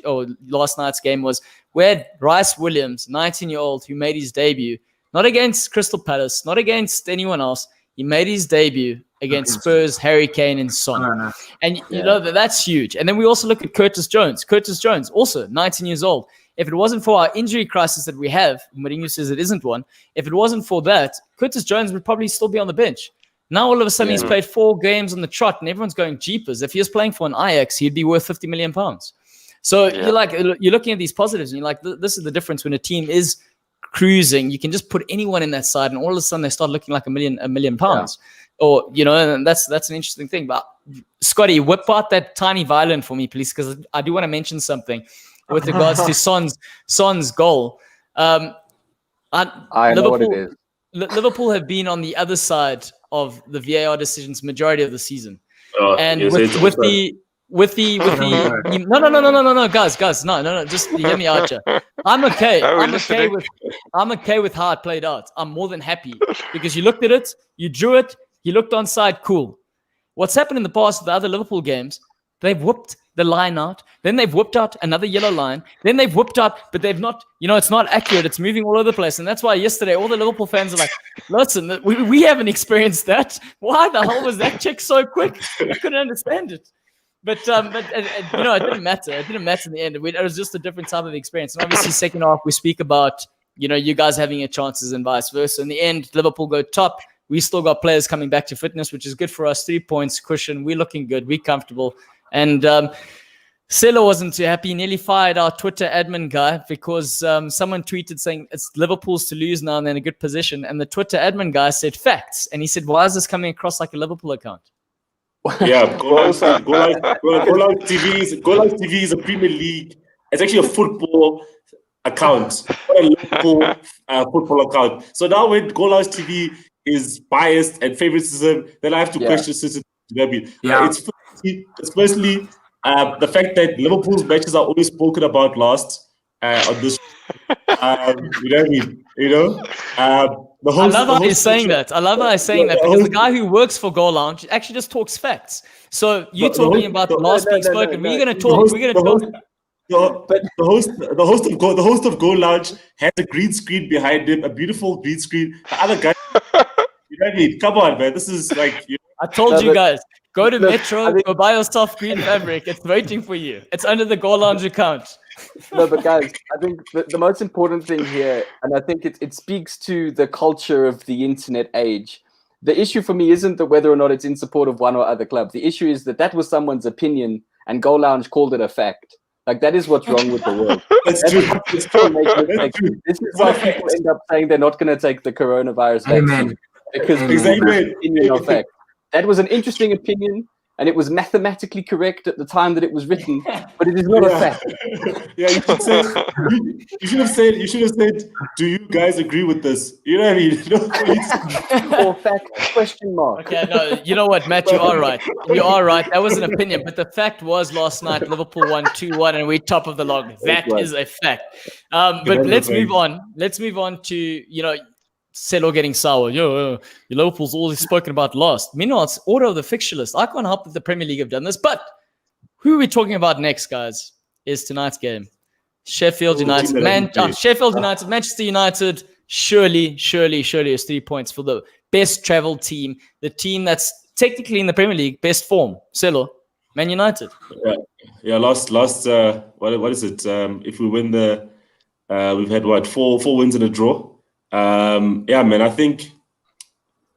last night's game was we had Rice Williams, 19-year-old, who made his debut, not against Crystal Palace, not against anyone else. He made his debut against Spurs, Harry Kane, and Son. And you know that's huge. And then we also look at Curtis Jones. Curtis Jones, also 19 years old. If it wasn't for our injury crisis that we have, Mourinho says it isn't one. If it wasn't for that, Curtis Jones would probably still be on the bench. Now all of a sudden he's played 4 games on the trot, and everyone's going jeepers. If he was playing for an Ajax, he'd be worth £50 million. So you're looking at these positives, and you're like, this is the difference when a team is cruising. You can just put anyone in that side, and all of a sudden they start looking like £1 million. Or, you know, and that's an interesting thing. But Scotty, whip out that tiny violin for me, please, because I do want to mention something with regards to Son's goal. I know what it is. Liverpool have been on the other side of the VAR decisions majority of the season, and with the no, guys, no, just hear me out here. I'm okay. I'm okay with how it played out. I'm more than happy, because you looked at it, you drew it, you looked onside, cool. What's happened in the past with the other Liverpool games, they've whooped the line out, then they've whooped out another yellow line, then they've whooped out, but they've not, you know, it's not accurate, it's moving all over the place. And that's why yesterday all the Liverpool fans are like, listen, we haven't experienced that. Why the hell was that check so quick? I couldn't understand it. But you know, it didn't matter. It didn't matter in the end. It was just a different type of experience. And obviously, second half, we speak about, you know, you guys having your chances and vice versa. In the end, Liverpool go top. We still got players coming back to fitness, which is good for us. 3 points, cushion. We're looking good. We're comfortable. And Sela wasn't too happy. He nearly fired our Twitter admin guy because someone tweeted saying it's Liverpool's to lose now and they're in a good position. And the Twitter admin guy said facts. And he said, why is this coming across like a Liverpool account? Yeah, Goalloungetv is a Premier League. It's actually a football account, not a Liverpool football account. So now when Goalloungetv is biased and favoritism, then I have to question City Derby. It's firstly the fact that Liverpool's matches are always spoken about last on this. You know what I mean? You know. I love how he's saying that. I love how he's saying that because the guy who works for Goal Lounge actually just talks facts. So you're talking about the last being spoken. We're going to talk. We're going to talk. But the host of Goal Lounge has a green screen behind him, a beautiful green screen. The other guy, you know what I mean? Come on, man. This is like. I told you guys. Go to Metro. Go buy yourself green fabric. It's waiting for you. It's under the Goal Lounge account. No, but guys, I think the most important thing here, and I think it speaks to the culture of the internet age. The issue for me isn't that whether or not it's in support of one or other club. The issue is that was someone's opinion, and Goal Lounge called it a fact. Like, that is what's wrong with the world. That's true. This is why people end up saying they're not going to take the coronavirus vaccine. Because opinion of fact. That was an interesting opinion. And it was mathematically correct at the time that it was written, but it is not a fact. Yeah, you should have said, do you guys agree with this? You know what I mean? Or fact, question mark. Okay, no, you know what, Matt, you are right. You are right. That was an opinion, but the fact was last night, Liverpool won 2-1 and we're top of the log. That is a fact. But let's move on. Let's move on to, you know, Celo getting sour. Liverpool's always spoken about last. Meanwhile, it's order of the fixture list. I can't help that the Premier League have done this, but who are we talking about next, guys, is tonight's game. Sheffield United. Sheffield United, Manchester United, surely is 3 points for the best traveled team, the team that's technically in the Premier League, best form. Celo, Man United. Yeah, last what is it? If we win we've had four wins and a draw. Yeah, man, I think,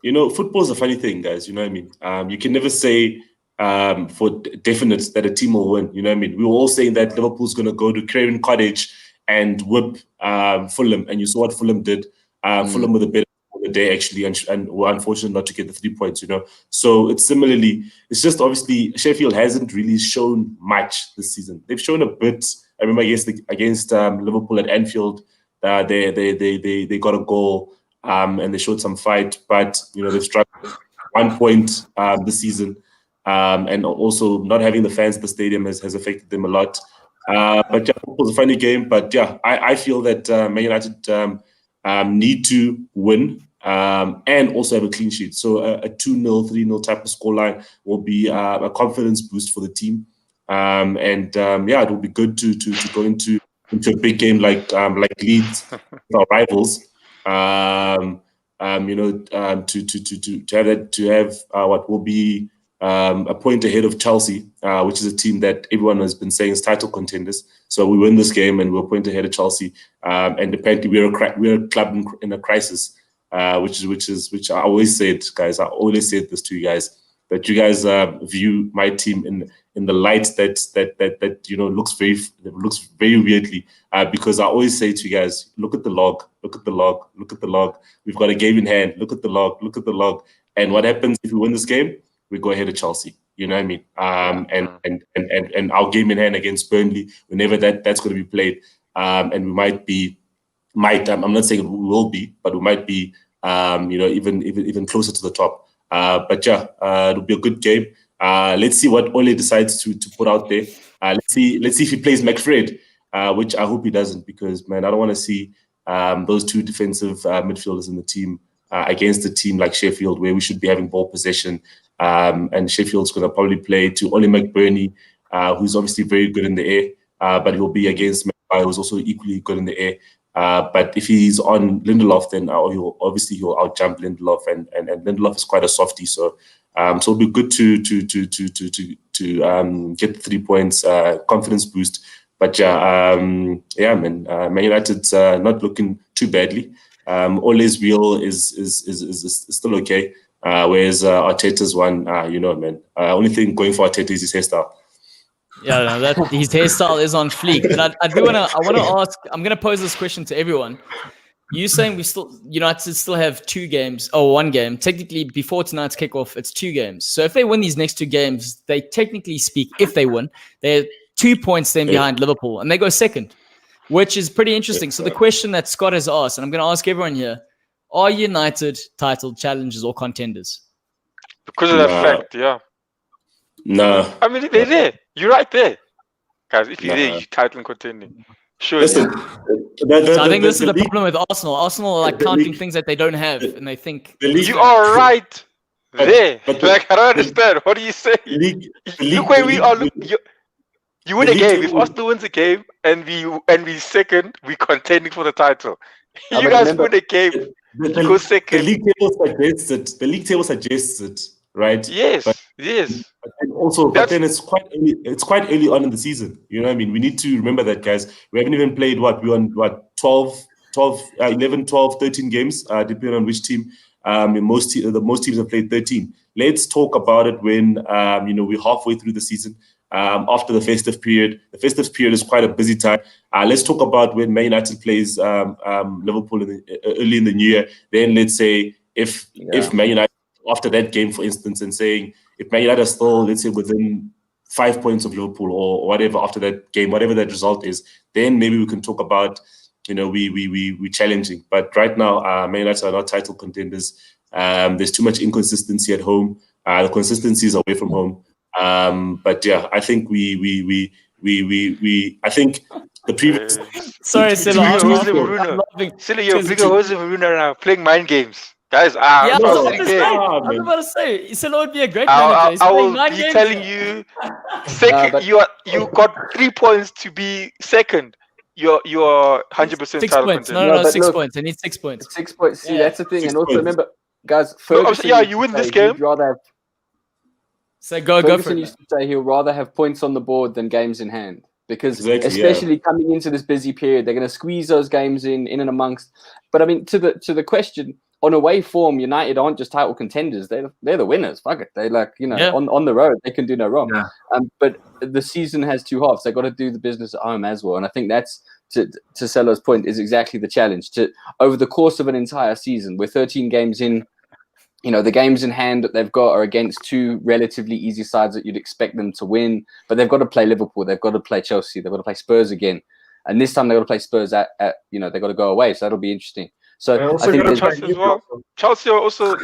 you know, football's a funny thing, guys. You know what I mean? You can never say for definite that a team will win. You know what I mean? We were all saying that Liverpool's going to go to Craven Cottage and whip Fulham, and you saw what Fulham did. Fulham with a better on the day, actually, and were unfortunate not to get the 3 points, you know. So it's just obviously Sheffield hasn't really shown much this season. They've shown a bit. I remember against Liverpool at Anfield. They got a goal and they showed some fight, but you know they've struggled 1 point this season, and also not having the fans at the stadium has affected them a lot. But yeah, it was a funny game. But yeah, I feel that Man United need to win and also have a clean sheet. So a 2-0, 3-0 type of scoreline will be a confidence boost for the team, and yeah, it will be good to go into a big game like Leeds, our rivals, you know, to have what will be a point ahead of Chelsea, which is a team that everyone has been saying is title contenders. So we win this game and we're a point ahead of Chelsea, and apparently we're a club in a crisis, which I always said, guys. I always said this to you guys, that you guys view my team in the light that you know looks very weirdly, because I always say to you guys, look at the log. We've got a game in hand. Look at the log. And what happens if we win this game? We go ahead of Chelsea. You know what I mean? And our game in hand against Burnley, whenever that's going to be played, and we I'm not saying we will be, but we might be, you know, even closer to the top. But yeah, it'll be a good game. Let's see what Ole decides to put out there. Let's see if he plays McFred, which I hope he doesn't, because man, I don't want to see those two defensive midfielders in the team against a team like Sheffield, where we should be having ball possession. And Sheffield's going to probably play to Oli McBurney, who's obviously very good in the air, but he'll be against Maguire, who's also equally good in the air. But if he's on Lindelof, then he'll out-jump Lindelof, and Lindelof is quite a softie. So it'll be good to get the 3 points, confidence boost. But man, Man United's not looking too badly. Ole's wheel is still okay. Whereas Arteta's one, man. Only thing going for Arteta is his hairstyle. Yeah, no, that his hairstyle is on fleek. But I want to ask. I'm going to pose this question to everyone. You saying United still have 2 games or 1 game? Technically, before tonight's kickoff, it's 2 games. So if they win these next 2 games, they technically speak, if they win, they're 2 points then behind Liverpool, and they go second, which is pretty interesting. So the question that Scott has asked, and I'm going to ask everyone here: are United title challengers or contenders? Because of that fact, yeah. No. I mean, they're there. You're right there. Guys, if you're there, you're title contending. Sure. Listen, I think this is the problem with Arsenal. Arsenal are like counting things that they don't have, and they think... You are right there. Like, I don't understand. What are you saying? Look where we are. You win a game. If Arsenal wins a game and we second, we're contending for the title. You guys win a game. Go second. The league table suggests it, right? Yes, but then it's quite early on in the season. You know what I mean? We need to remember that, guys. We haven't even played we're on 11, 12, 13 games, depending on which team. Most teams have played 13. Let's talk about it when we're halfway through the season. After the festive period. The festive period is quite a busy time. Let's talk about when Man United plays Liverpool early in the new year. Then let's say if Man United, after that game, for instance, and saying if Man United are still, let's say, within 5 points of Liverpool or whatever after that game, whatever that result is, then maybe we can talk about, we challenging. But right now, Man United are not title contenders. There's too much inconsistency at home. The consistency is away from home. But yeah, I think I think the previous. Sorry, Silla. Silla, you're bigger Jose Mourinho now, playing mind games, guys. I was about to say, Silla would be a great manager. I will be telling you, second. You got 3 points to be second. You're 100% 6 title points. contender. No, 6 points. I need 6 points. 6 points. See, that's the thing. And also remember, guys, you win this game. So go for it. Used to say he'll rather have points on the board than games in hand, because especially coming into this busy period, they're going to squeeze those games in and amongst. But I mean, to the question, on away form, United aren't just title contenders; they're the winners. Fuck it, they on the road they can do no wrong. Yeah. But the season has 2 halves; they got to do the business at home as well. And I think that's to Celo's point is exactly the challenge. To over the course of an entire season, we're 13 games in. The games in hand that they've got are against 2 relatively easy sides that you'd expect them to win, but they've got to play Liverpool, they've got to play Chelsea, they've got to play Spurs again, and this time they've got to play Spurs at they've got to go away, so that'll be interesting. So I think Chelsea as well. Chelsea are also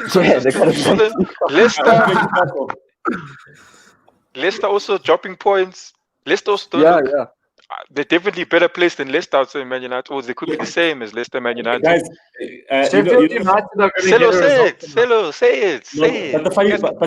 Leicester also dropping points. Leicester also they're definitely better placed than Leicester, I would say, Man United. Or they could be the same as Leicester, Man United. Guys, Say it. But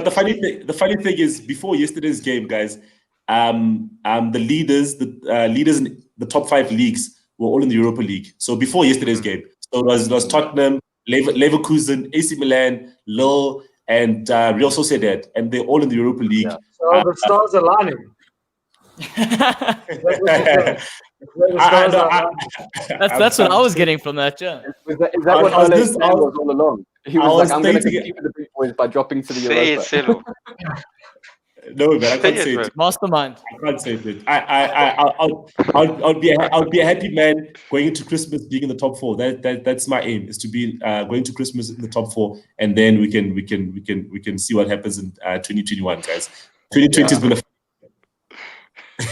the funny thing is, before yesterday's game, guys, the leaders in the top 5 leagues were all in the Europa League. So before yesterday's game, so it was Tottenham, Leverkusen, AC Milan, Lille, and Real Sociedad, and they're all in the Europa League. Yeah. So the stars are lining. That's what I was getting from that. Yeah, is that what Ole was all along? He was like, "I'm going to compete with the big boys by dropping to the Europa." No, man, I can't say it. Mastermind. I can't say it. I'll be a happy man going into Christmas being in the top 4. That's my aim, is to be going to Christmas in the top 4, and then we can see what happens in 2021, guys. 2020 has been a I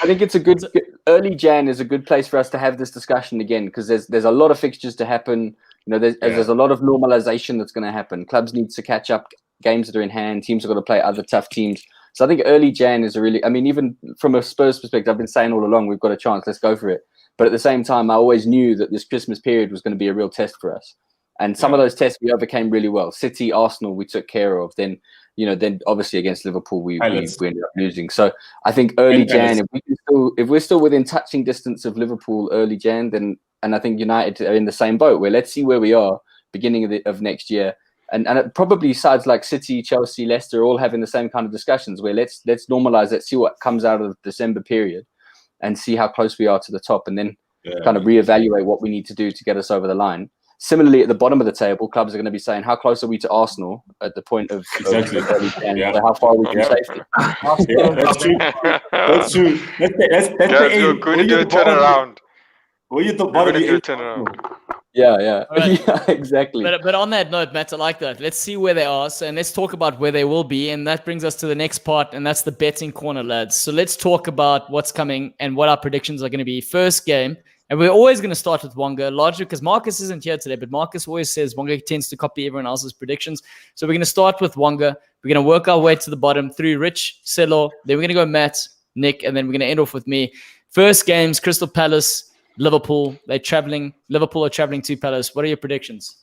think it's a good early Jan is a good place for us to have this discussion again, because there's a lot of fixtures to happen. There's a lot of normalization that's going to happen. Clubs need to catch up. Games that are in hand. Teams are going to play other tough teams. So I think early Jan is even from a Spurs perspective, I've been saying all along, we've got a chance. Let's go for it. But at the same time, I always knew that this Christmas period was going to be a real test for us. And some of those tests we overcame really well. City, Arsenal, we took care of. Then obviously against Liverpool, we ended up losing. So I think early Jan, if we're still within touching distance of Liverpool early Jan, then, and I think United are in the same boat, where let's see where we are beginning of next year. And probably sides like City, Chelsea, Leicester are all having the same kind of discussions where let's normalize it, see what comes out of the December period and see how close we are to the top, and then kind of reevaluate what we need to do to get us over the line. Similarly, at the bottom of the table, clubs are going to be saying, how close are we to Arsenal at the point of Exactly. How far are we from safety? That's true. That's true. Guys, you're going to do a turnaround. We're at the bottom of the turnaround. Yeah. Right. Yeah, exactly. But on that note, Matt, I like that. Let's see where they are. So, and let's talk about where they will be. And that brings us to the next part, and that's the betting corner, lads. So let's talk about what's coming and what our predictions are going to be. First game, and we're always going to start with Wonga, largely because Marcus isn't here today, but Marcus always says Wonga tends to copy everyone else's predictions. So we're going to start with Wonga. We're going to work our way to the bottom through Rich, Selo. Then we're going to go Matt, Nick, and then we're going to end off with me. First games, Crystal Palace, Liverpool. Liverpool are traveling to Palace. What are your predictions?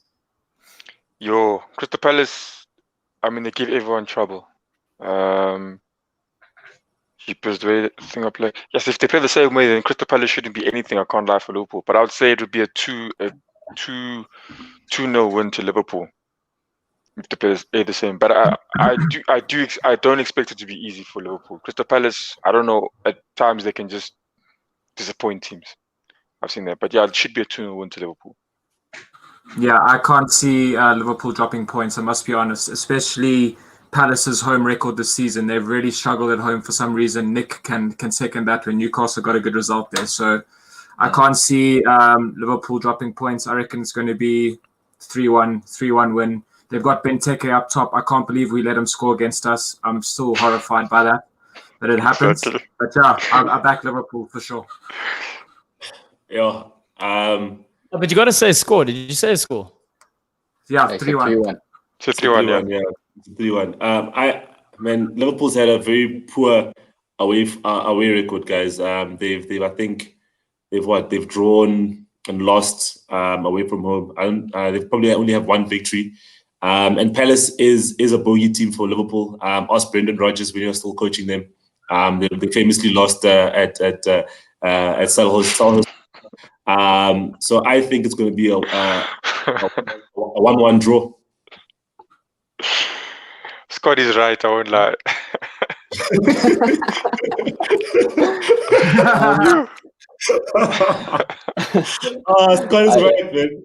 Crystal Palace, I mean, they give everyone trouble. Keepers, the way the thing I play. Yes, if they play the same way, then Crystal Palace shouldn't be anything. I can't lie for Liverpool, but I would say it would be a 2-0 win to Liverpool if the players play the same. But I don't expect it to be easy for Liverpool. Crystal Palace, I don't know. At times they can just disappoint teams. I've seen that, but yeah, it should be a 2-0 win to Liverpool. Yeah, I can't see Liverpool dropping points. I must be honest, especially Palace's home record this season. They've really struggled at home for some reason. Nick can second that when Newcastle got a good result there. So I can't see Liverpool dropping points. I reckon it's going to be 3-1 win. They've got Benteke up top. I can't believe we let him score against us. I'm still horrified by that it happens. But yeah, I back Liverpool for sure. Yeah. But you got to say score. Did you say a score? Yeah, 3-1. It's 3-1, yeah. 3-1. Liverpool's had a very poor away record, guys. They've drawn and lost away from home. They probably only have one victory. And Palace is a bogey team for Liverpool. Ask Brendan Rodgers when he was still coaching them. They famously lost at Selhurst. So I think it's going to be a 1-1 draw. Scotty's right, I won't lie. Scotty's right, man.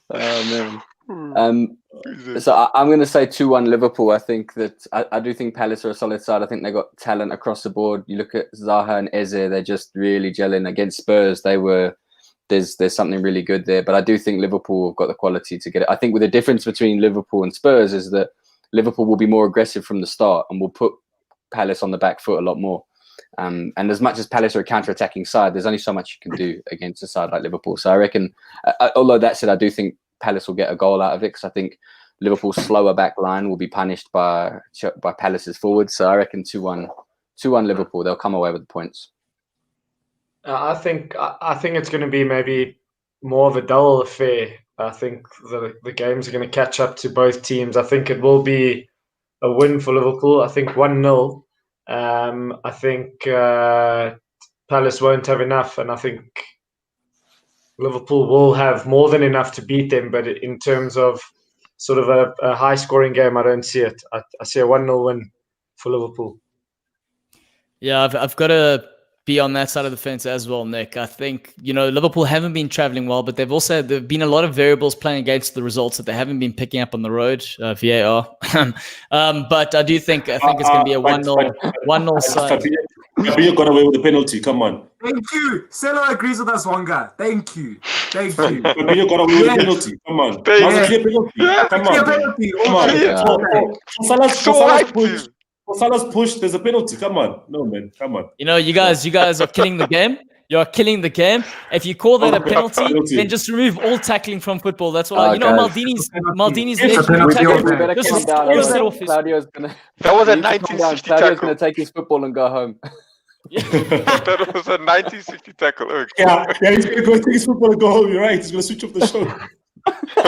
Oh, man. So I'm going to say 2-1 Liverpool. I think that I do think Palace are a solid side. I think they got talent across the board. You look at Zaha and Eze, they're just really gelling. Against Spurs, there's something really good there. But I do think Liverpool have got the quality to get it. I think with the difference between Liverpool and Spurs is that Liverpool will be more aggressive from the start and will put Palace on the back foot a lot more. And as much as Palace are a counter-attacking side, there's only so much you can do against a side like Liverpool. So I reckon, although that said, I do think Palace will get a goal out of it because I think Liverpool's slower back line will be punished by Palace's forwards. So I reckon 2-1 Liverpool. They'll come away with the points. I think it's going to be maybe more of a dull affair. I think the games are going to catch up to both teams. I think it will be a win for Liverpool. I think 1-0. I think Palace won't have enough, and I think Liverpool will have more than enough to beat them. But in terms of sort of a high-scoring game, I don't see it. I see a 1-0 win for Liverpool. Yeah, I've got to be on that side of the fence as well, Nick. I think, Liverpool haven't been traveling well, but there've been a lot of variables playing against the results that they haven't been picking up on the road, VAR. But I do think it's going to be a 1-0 side. Fabinho got away with the penalty. Come on. Thank you. Selo agrees with us, Wonga. Thank you. Fabinho got away with the penalty. Come on. That was a clear penalty. Come on. For Salah's push, there's a penalty. Come on. No, man. Come on. You guys are killing the game. You're killing the game. If you call that a penalty, then just remove all tackling from football. That's what Maldini's leg. That was a 1960 tackle. Claudio's going to take his football and go home. That was a 1960 tackle. Okay. Yeah, he's going to go take his football and go home. You're right. He's going to switch off the show.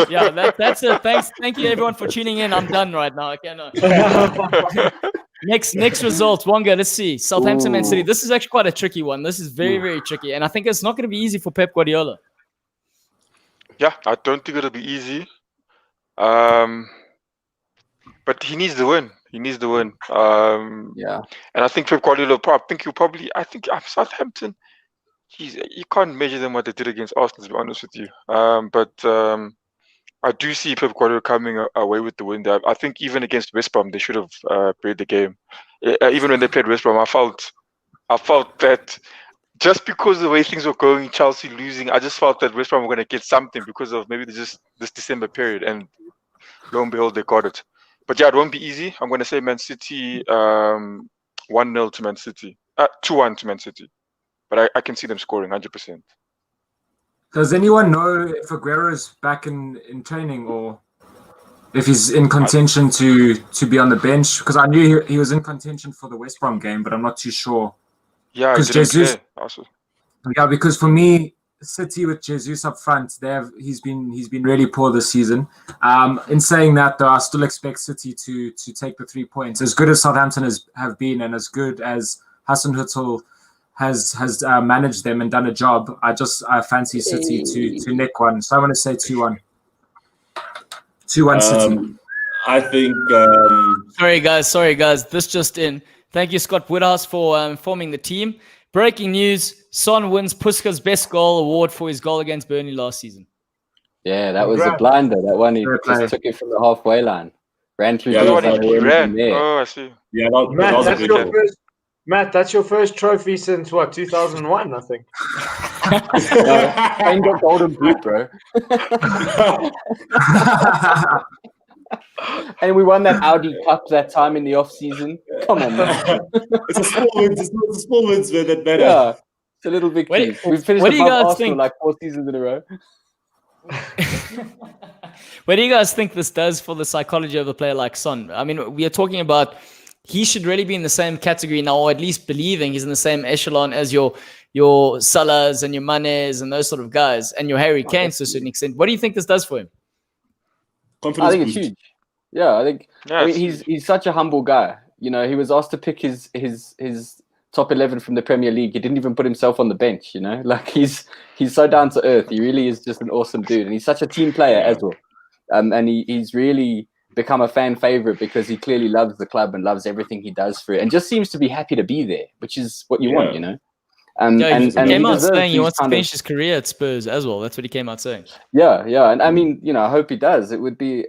Yeah, that's it. Thank you everyone for tuning in. I'm done right now. Okay, no. Next result, Wonga. Let's see. Southampton, Man City. This is actually quite a tricky one. This is very, very tricky, and I think it's not going to be easy for Pep Guardiola. Yeah, I don't think it'll be easy. but he needs the win. He needs the win. Yeah. And I think Pep Guardiola, I think Southampton, you can't measure them what they did against Arsenal, to be honest with you. I do see Pep Guardiola coming away with the win there. I think even against West Brom, they should have played the game. Even when they played West Brom, I felt that just because of the way things were going, Chelsea losing, I just felt that West Brom were going to get something because of maybe just this December period. And lo and behold, they got it. But yeah, it won't be easy. I'm going to say Man City 1-0 to Man City. 2-1 to Man City. But I can see them scoring 100%. Does anyone know if Aguero is back in training or if he's in contention to be on the bench? Because I knew he was in contention for the West Brom game, but I'm not too sure. Yeah, because Jesus. Yeah, because for me, City with Jesus up front, he's been really poor this season. In saying that, though, I still expect City to take the 3 points. As good as Southampton have been, and as good as Hasenhüttl has managed them and done a job, I fancy City to nick one. So I'm going to say 2-1. 2-1 City. I think. Sorry guys. This just in. Thank you, Scott Woodhouse, for informing the team. Breaking news: Son wins Puska's best goal award for his goal against Burnley last season. Yeah, that was a blinder. That one, he just took it from the halfway line. Ran through. He ran. Oh, I see. Yeah, that was a good goal. Matt, that's your first trophy since what, 2001, I think. Kane got golden boot, bro. And we won that Audi Cup that time in the off season. Come on, man. It's a small wins. It's not the small wins that matter. Yeah, it's a little victory. We've finished what do you guys Arsenal think? like 4 seasons in a row. What do you guys think this does for the psychology of a player like Son? I mean, we are talking about he should really be in the same category now, or at least believing he's in the same echelon as your Salahs and your Manes and those sort of guys, and your Harry Kane to a certain extent. What do you think this does for him? I think it's huge. Yeah, I think. I mean, he's such a humble guy. You know, he was asked to pick his top 11 from the Premier League. He didn't even put himself on the bench. You know, like he's so down to earth. He really is just an awesome dude, and he's such a team player as well. And he's really become a fan favorite because he clearly loves the club and loves everything he does for it, and just seems to be happy to be there, which is what you want, you know. He came out saying he wants to finish his career at Spurs as well. That's what he came out saying. Yeah, and I mean, you know, I hope he does.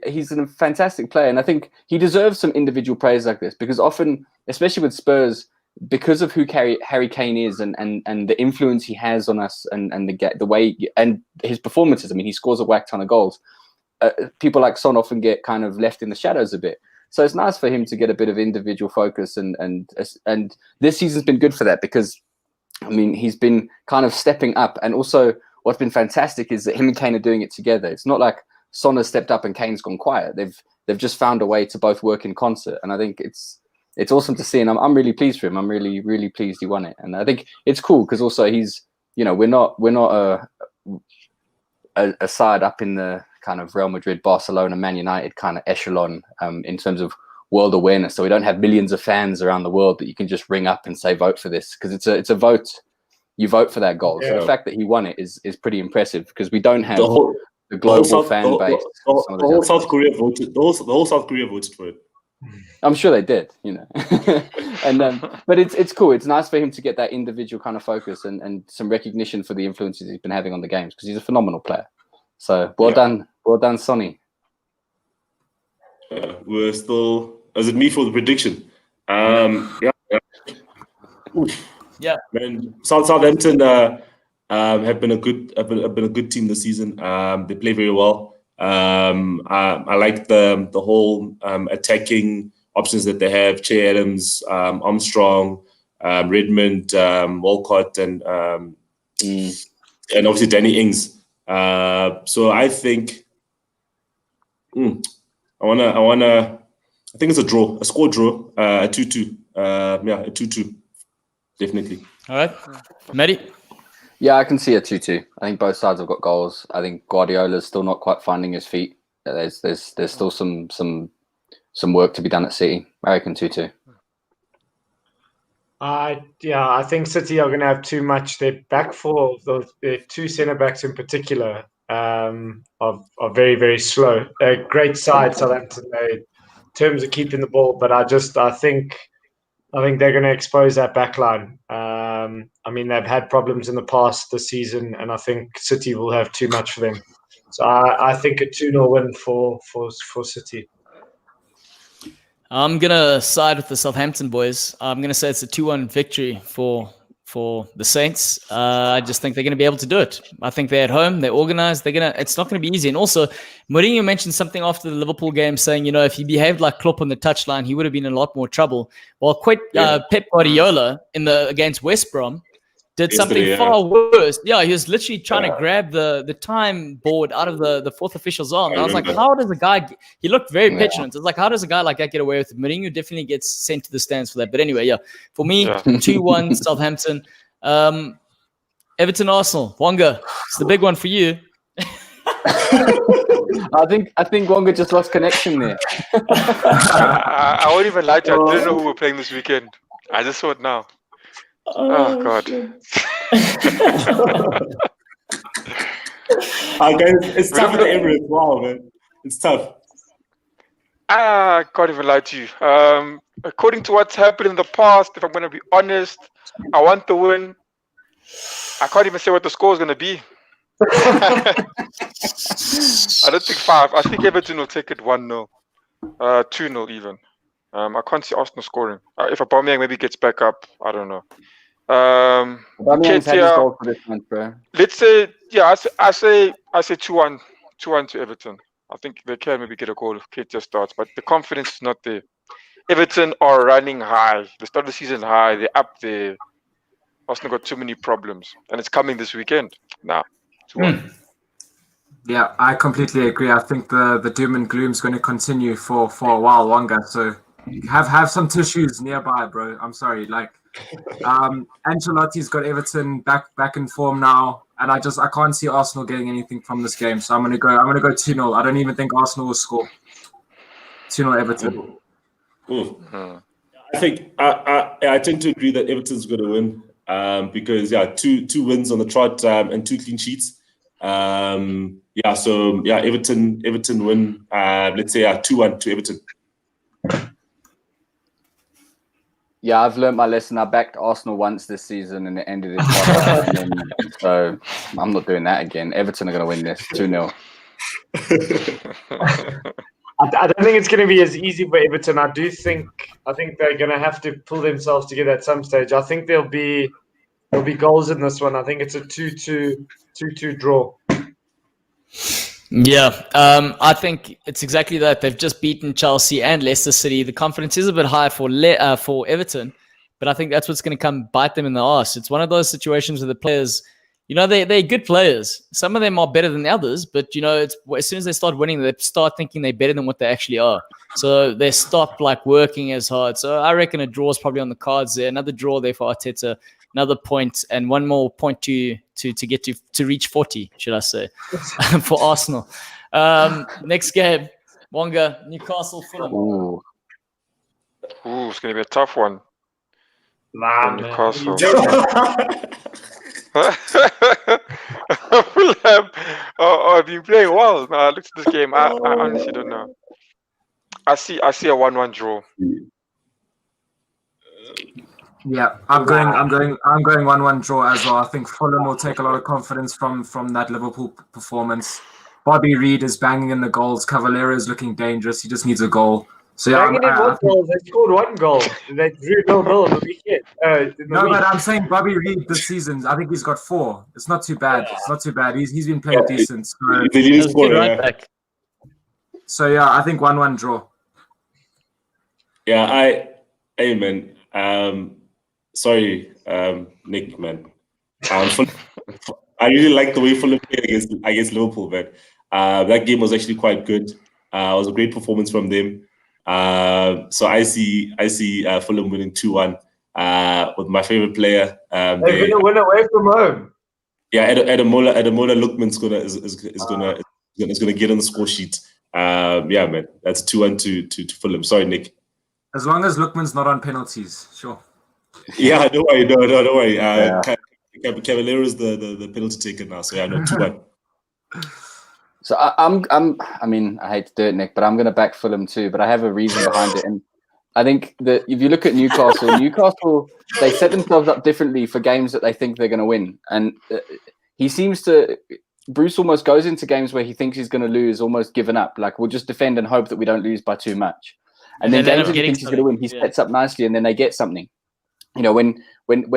He's a fantastic player, and I think he deserves some individual praise like this, because often, especially with Spurs, because of who Harry Kane is and the influence he has on us and the way and his performances. I mean, he scores a whack ton of goals. People like Son often get kind of left in the shadows a bit. So it's nice for him to get a bit of individual focus, and this season's been good for that, because I mean, he's been kind of stepping up, and also what's been fantastic is that him and Kane are doing it together. It's not like Son has stepped up and Kane's gone quiet. They've just found a way to both work in concert, and I think it's awesome to see, and I'm really pleased for him. I'm really, really pleased he won it, and I think it's cool because also he's, you know, we're not a side up in the kind of Real Madrid, Barcelona, Man United kind of echelon in terms of world awareness. So we don't have millions of fans around the world that you can just ring up and say vote for this, because it's a vote. You vote for that goal. Yeah. So the fact that he won it is pretty impressive, because we don't have the global fan base. The whole South Korea voted. The whole South Korea voted for it. I'm sure they did, you know. And but it's cool. It's nice for him to get that individual kind of focus and some recognition for the influences he's been having on the games, because he's a phenomenal player. So well done, Sonny. We're still. Is it me for the prediction? Yeah. Man, Southampton have been a good team this season. They play very well. I like the whole attacking options that they have: Che Adams, Armstrong, Redmond, Walcott, and obviously Danny Ings. So I think I think it's a draw, a score draw, a 2-2. A 2-2, definitely. All right, Matty. Yeah, I can see a 2-2. I think both sides have got goals. I think Guardiola's still not quite finding his feet. There's still some work to be done at City. I reckon 2-2. I think City are going to have too much. Their back four, their 2 centre backs in particular, are very, very slow. A great side, Southampton. terms of keeping the ball, but I think they're going to expose that back line. I mean, they've had problems in the past this season, and I think City will have too much for them. So I think a 2-0 win for City. I'm going to side with the Southampton boys. I'm going to say it's a 2-1 victory for the Saints. I just think they're going to be able to do it. I think they're at home. They're organized. It's not going to be easy. And also, Mourinho mentioned something after the Liverpool game saying, if he behaved like Klopp on the touchline, he would have been in a lot more trouble. Well, Pep Guardiola against West Brom did something far worse. Yeah, he was literally trying to grab the time board out of the fourth official's arm. I was like, how does a guy... He looked very petulant. It's like, how does a guy like that get away with it? Mourinho definitely gets sent to the stands for that. But anyway, for me, 2-1 Southampton. Everton Arsenal. Wonga, it's the big one for you. I think Wonga just lost connection there. I won't even lie to you. I didn't know who we're playing this weekend. I just saw it now. Oh God! Guys, it's tough at the Emirates. Wow, man, it's tough. I can't even lie to you. According to what's happened in the past, if I'm going to be honest, I want the win. I can't even say what the score is going to be. I don't think 5. I think Everton will take it 1-0, 2-0 even. I can't see Arsenal scoring. If Aubameyang maybe gets back up, I don't know. Aubameyang's had his goal for this month, bro. Let's say, I say 2-1 to Everton. I think they can maybe get a goal if Ketia starts, but the confidence is not there. Everton are running high. They started the season high. They're up there. Arsenal got too many problems, and it's coming this weekend. Now, 2-1. Yeah, I completely agree. I think the doom and gloom is going to continue for a while longer. So have some tissues nearby, bro. I'm sorry. Ancelotti's got Everton back in form now, and I can't see Arsenal getting anything from this game. So I'm gonna go 2-0. I don't even think Arsenal will score. 2-0 Everton. I think I tend to agree that Everton's going to win because two wins on the trot and 2 clean sheets. Everton win. Let's say 2-1 to Everton. Yeah, I've learned my lesson. I backed Arsenal once this season and it ended in 1-1. So I'm not doing that again. Everton are going to win this 2-0. I don't think it's going to be as easy for Everton. I think they're going to have to pull themselves together at some stage. I think there'll be goals in this one. I think it's a 2-2 draw. Yeah, I think it's exactly that. They've just beaten Chelsea and Leicester City. The confidence is a bit high for Everton, but I think that's what's going to come bite them in the arse. It's one of those situations where the players, they're good players. Some of them are better than the others, but it's as soon as they start winning, they start thinking they're better than what they actually are. So they stop working as hard. So I reckon a draw is probably on the cards there. Another draw there for Arteta. Another point and one more point to get to reach 40, should I say, for Arsenal. Next game, Wonga, Newcastle, Fulham. Ooh, it's going to be a tough one. Newcastle. Fulham have been playing well. I looked at this game. I honestly don't know. I see a 1-1 draw. Yeah, I'm going 1-1 draw as well. I think Fulham will take a lot of confidence from that Liverpool performance. Bobby Reed is banging in the goals. Cavaleiro is looking dangerous. He just needs a goal. So they scored 1 goal. They drew 0-0 the weekend. But I'm saying Bobby Reed this season, I think he's got 4. It's not too bad. It's not too bad. He's been playing decent. So yeah, I think 1-1 draw. Yeah, man. Sorry, Nick, man. I really like the way Fulham played against Liverpool, man. That game was actually quite good. It was a great performance from them. So I see Fulham winning 2-1 with my favorite player. They're going to win away from home. Yeah, Ademola Lookman's gonna get on the score sheet. Yeah, man, that's 2-1 to Fulham. Sorry, Nick. As long as Lookman's not on penalties, sure. Yeah, don't worry. No, don't worry. Cavaleiro is the penalty taker now, so yeah, no, 2-1. So I mean, I hate to do it, Nick, but I'm going to back Fulham too. But I have a reason behind it, and I think that if you look at Newcastle, they set themselves up differently for games that they think they're going to win, and Bruce almost goes into games where he thinks he's going to lose, almost given up. Like, we'll just defend and hope that we don't lose by too much. And then games that he thinks he's going to win, he sets up nicely, and then they get something. You know, when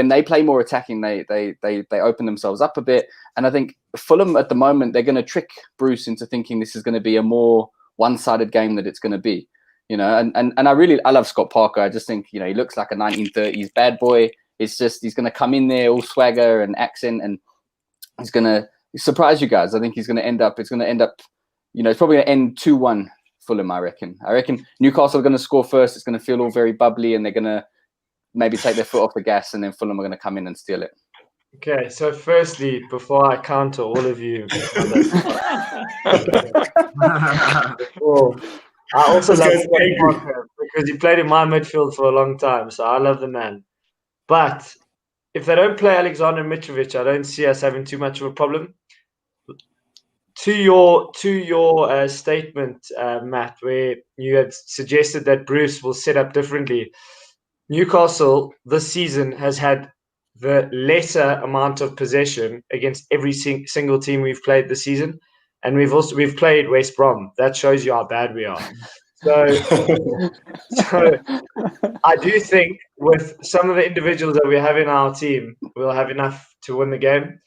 they play more attacking, they open themselves up a bit. And I think Fulham at the moment, they're going to trick Bruce into thinking this is going to be a more one-sided game than it's going to be. You know, and I love Scott Parker. I just think, you know, he looks like a 1930s bad boy. It's just, he's going to come in there all swagger and accent, and he's going to surprise you guys. I think it's going to end up, you know, it's probably going to end 2-1 Fulham, I reckon. Newcastle are going to score first. It's going to feel all very bubbly, and they're going to maybe take their foot off the gas, and then Fulham are going to come in and steal it. Okay, so firstly, before I counter all of you, I also love Parker because he played in my midfield for a long time, so I love the man. But if they don't play Alexander Mitrovic, I don't see us having too much of a problem. To your statement, Matt, where you had suggested that Bruce will set up differently, Newcastle this season has had the lesser amount of possession against every single team we've played this season, and we've played West Brom. That shows you how bad we are. So I do think with some of the individuals that we have in our team, we'll have enough to win the game.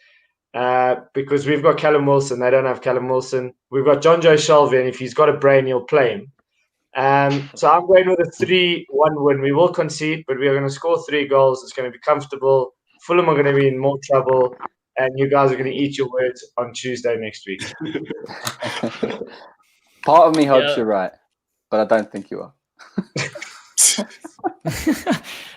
Because we've got Callum Wilson, they don't have Callum Wilson. We've got John Joe Shelvey, and if he's got a brain, he'll play him. So I'm going with a 3-1 win. We will concede, but we are going to score 3 goals. It's going to be comfortable. Fulham are going to be in more trouble, and you guys are going to eat your words on Tuesday next week. Part of me hopes you're right, but I don't think you are.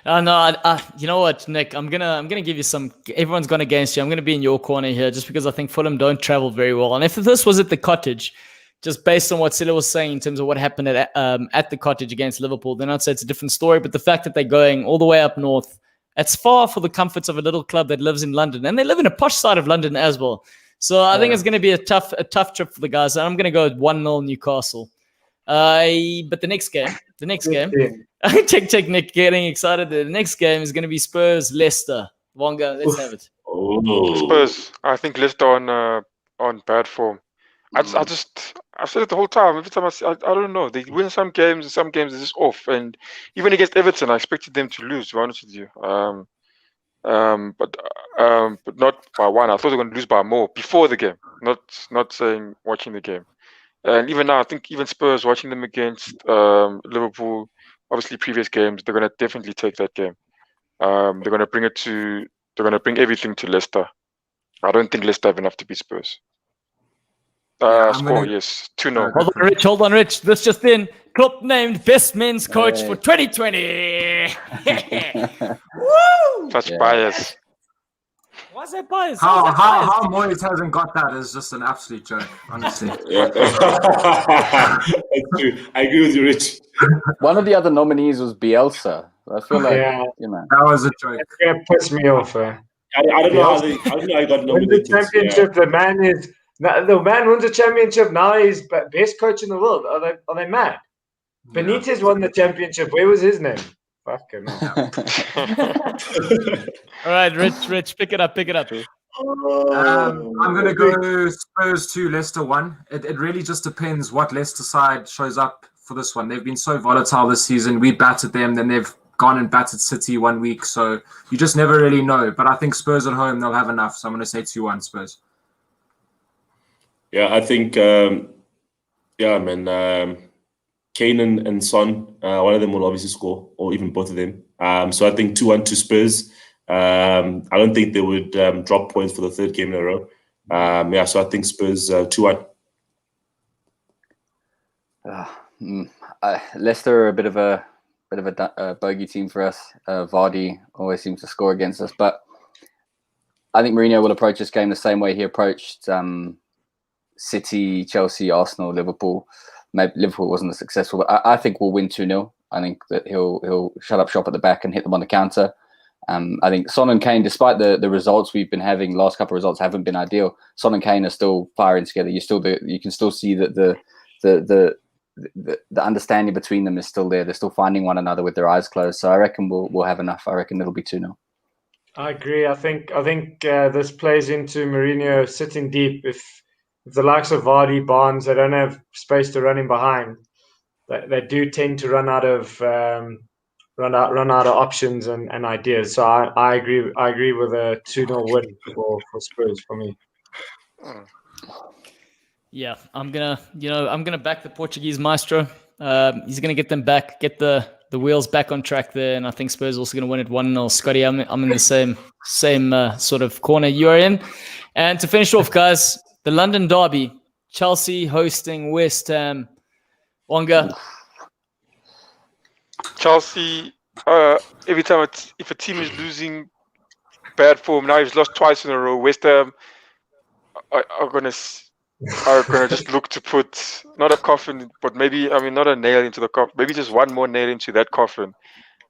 No, you know what, Nick? I'm gonna give you some. Everyone's gone against you. I'm gonna be in your corner here, just because I think Fulham don't travel very well. And if this was at the Cottage, just based on what Silla was saying in terms of what happened at the Cottage against Liverpool, then I'd say it's a different story. But the fact that they're going all the way up north, it's far for the comforts of a little club that lives in London, and they live in a posh side of London as well. So I think it's going to be a tough trip for the guys. And I'm going to go 1-0 Newcastle. But the next game, check Nick getting excited. The next game is going to be Spurs Leicester. Wonga, let's have it. Spurs. I think Leicester on bad form. I've said it the whole time. Every time I don't know. They win some games, and some games they're just off. And even against Everton, I expected them to lose. To be honest with you, but not by 1. I thought they were going to lose by more before the game. Not saying watching the game. And even now, I think even Spurs watching them against Liverpool, obviously previous games, they're going to definitely take that game. They're going to bring everything to Leicester. I don't think Leicester have enough to beat Spurs. Yes, 2-0. Hold on, Rich. This just in. Klopp named best men's coach for 2020. Woo! Such bias. Why is that bias? How Moyes hasn't got that is just an absolute joke, honestly. That's true. I agree with you, Rich. One of the other nominees was Bielsa. I feel like, you know. That was a joke. It's going to piss me off. I don't know how I got nominated. The championship, the man wins the championship. Now he's best coach in the world. Are they mad? Benitez won the championship. Where was his name? Fucking hell. All right, Rich, pick it up. I'm going to go Spurs 2, Leicester 1. It really just depends what Leicester side shows up for this one. They've been so volatile this season. We battered them, then they've gone and battered City 1 week. So you just never really know. But I think Spurs at home, they'll have enough. So I'm going to say 2-1 Spurs. Yeah, I think, Kane and Son, one of them will obviously score, or even both of them. So I think 2-1 to Spurs. I don't think they would drop points for the 3rd game in a row. So I think Spurs 2-1. Leicester are a bit of a bogey team for us. Vardy always seems to score against us, but I think Mourinho will approach this game the same way he approached City, Chelsea, Arsenal, Liverpool. Maybe Liverpool wasn't as successful, but I think we'll win 2-0. I think that he'll shut up shop at the back and hit them on the counter. I think Son and Kane, despite the results we've been having, last couple of results haven't been ideal. Son and Kane are still firing together. You can still see that the understanding between them is still there. They're still finding one another with their eyes closed. So I reckon we'll have enough. I reckon it'll be 2-0. I agree. I think this plays into Mourinho sitting deep. If the likes of Vardy, Barnes, they don't have space to run in behind, they do tend to run out of options and ideas. So I agree. I agree with a 2-0 win for Spurs for me. Yeah, I'm gonna back the Portuguese maestro. He's gonna get them back, get the wheels back on track there, and I think Spurs also gonna win it 1-0. Scotty, I'm in the same sort of corner you are in. And to finish off, guys, the London derby, Chelsea hosting West Ham. Wonga. Chelsea. Every time if a team is losing bad form, now he's lost twice in a row. West Ham are gonna just look to put not a coffin, but maybe not a nail into the coffin. Maybe just one more nail into that coffin.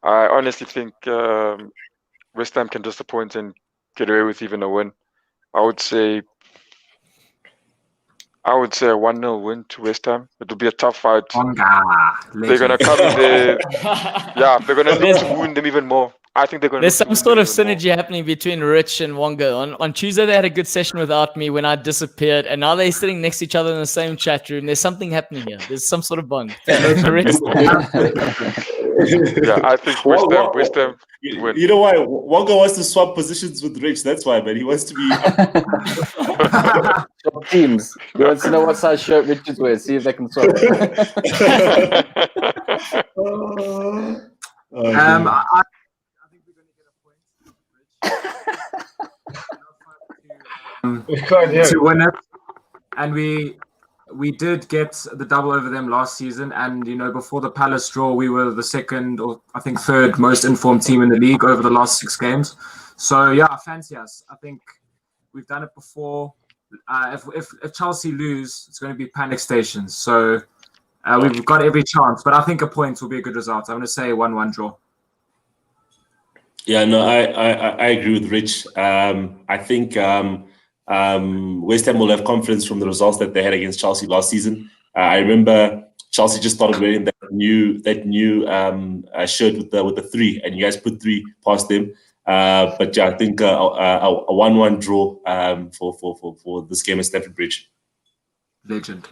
I honestly think West Ham can disappoint and get away with even a win. I would say a 1-0 win to West Ham. It'll be a tough fight. They're gonna come in there. Yeah, they're gonna look to wound them even more. I think they're going. There's some sort of synergy happening between Rich and Wonga. On Tuesday, they had a good session without me when I disappeared, and now they're sitting next to each other in the same chat room. There's something happening here. There's some sort of bond. Yeah, I think West Ham win. You know why? Wonga wants to swap positions with Rich. That's why, man. He wants to be teams. He wants to know what size shirt Richard wears. See if they can swap. To win it, and we did get the double over them last season, and before the Palace draw we were the second or I think third most informed team in the league over the last 6 games. So yeah, fancy us. I think we've done it before. If Chelsea lose, it's going to be panic stations. So we've got every chance, but I think a point will be a good result. I'm going to say 1-1 draw. Yeah, no, I agree with Rich. I think West Ham will have confidence from the results that they had against Chelsea last season. I remember Chelsea just started wearing that new shirt with the 3, and you guys put 3 past them. But yeah, I think a 1-1 draw for this game at Stamford Bridge. Legend.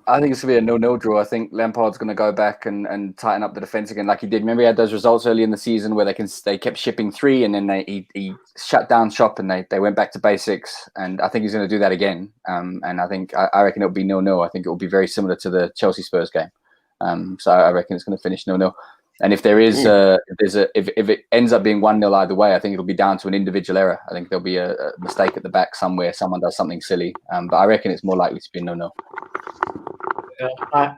I think it's going to be a 0-0 draw. I think Lampard's going to go back and tighten up the defense again like he did. Remember he had those results early in the season where they kept shipping 3 and then he shut down shop and they went back to basics. And I think he's going to do that again. And I reckon it'll be 0-0. I think it will be very similar to the Chelsea Spurs game. So I reckon it's going to finish 0-0. And if there is if it ends up being 1-0 either way, I think it'll be down to an individual error. I think there'll be a mistake at the back somewhere. Someone does something silly. But I reckon it's more likely to be 0-0. I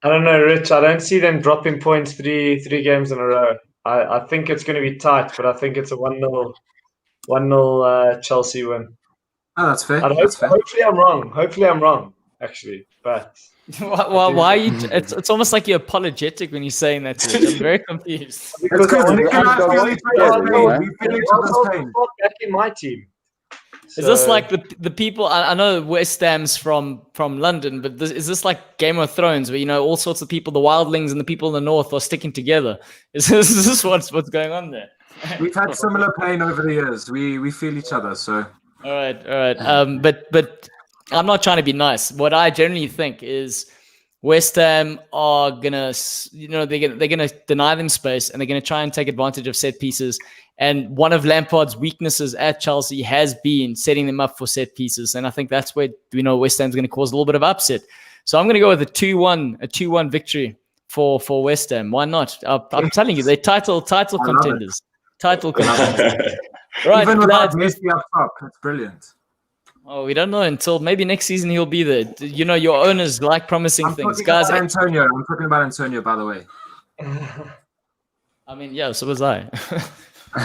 don't know, Rich. I don't see them dropping points three games in a row. I think it's going to be tight, but I think it's a 1-0 Chelsea win. Oh, that's fair. Hopefully I'm wrong, actually. But why are you? It's almost like you're apologetic when you're saying that. To I'm very confused. Because back in my team. Is this like the people? I know West Ham's from London, but is this like Game of Thrones, where all sorts of people, the wildlings and the people in the north, are sticking together? Is this what's going on there? We've had similar pain over the years. We feel each other. So all right. But I'm not trying to be nice. What I generally think is West Ham are gonna, they're gonna deny them space, and they're gonna try and take advantage of set pieces. And one of Lampard's weaknesses at Chelsea has been setting them up for set pieces. And I think that's where West Ham's going to cause a little bit of upset. So I'm going to go with a 2-1 victory for West Ham. Why not? I'm telling you, they're title contenders. Title contenders. Right, even without Messi up top, that's brilliant. Oh, we don't know until maybe next season he'll be there. Your owners like promising things, guys. I'm talking about Antonio, by the way. I mean, yeah, so was I. He's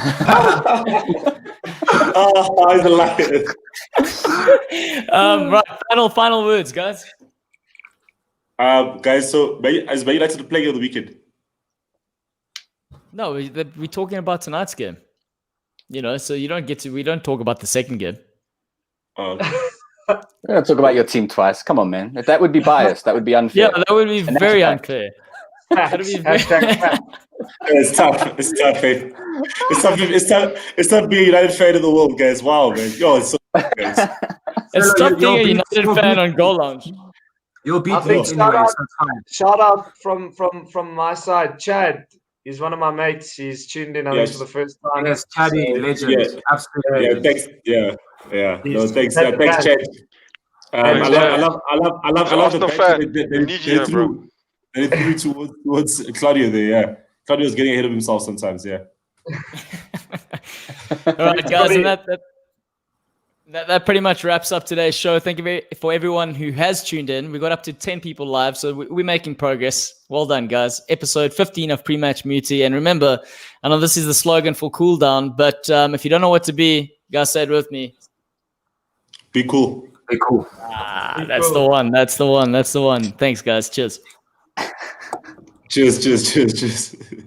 a liar. Right, final words, guys. Guys, so is Man Utd playing on the weekend? No, we're talking about tonight's game. You know, so we don't talk about the second game. We're going to talk about your team twice. Come on, man. That would be biased. That would be unfair. Yeah, that would be very unfair. It's tough. It's tough. Eh? It's tough being a United fan of the world, guys. Wow, man. Yo, it's so guys. It's tough being a United fan on Goal Lounge. You'll beat me anyway. Shout out from my side, Chad. He's one of my mates. He's tuned in for the first time. Yes, Chaddy, legend. Yeah. Absolutely. Yeah, thanks. Yeah. No, thanks. Thanks, Chad. I love the fact that they threw towards Claudio there. Yeah, Claudio's getting ahead of himself sometimes. Yeah. All right, guys, and that pretty much wraps up today's show. Thank you for everyone who has tuned in. We got up to 10 people live, so we're making progress. Well done, guys. Episode 15 of Pre-Match Muti. And remember, I know this is the slogan for Cool Down, but if you don't know what to be, guys, say it with me. Be cool. Be cool. That's the one. That's the one. Thanks, guys. Cheers. Cheers.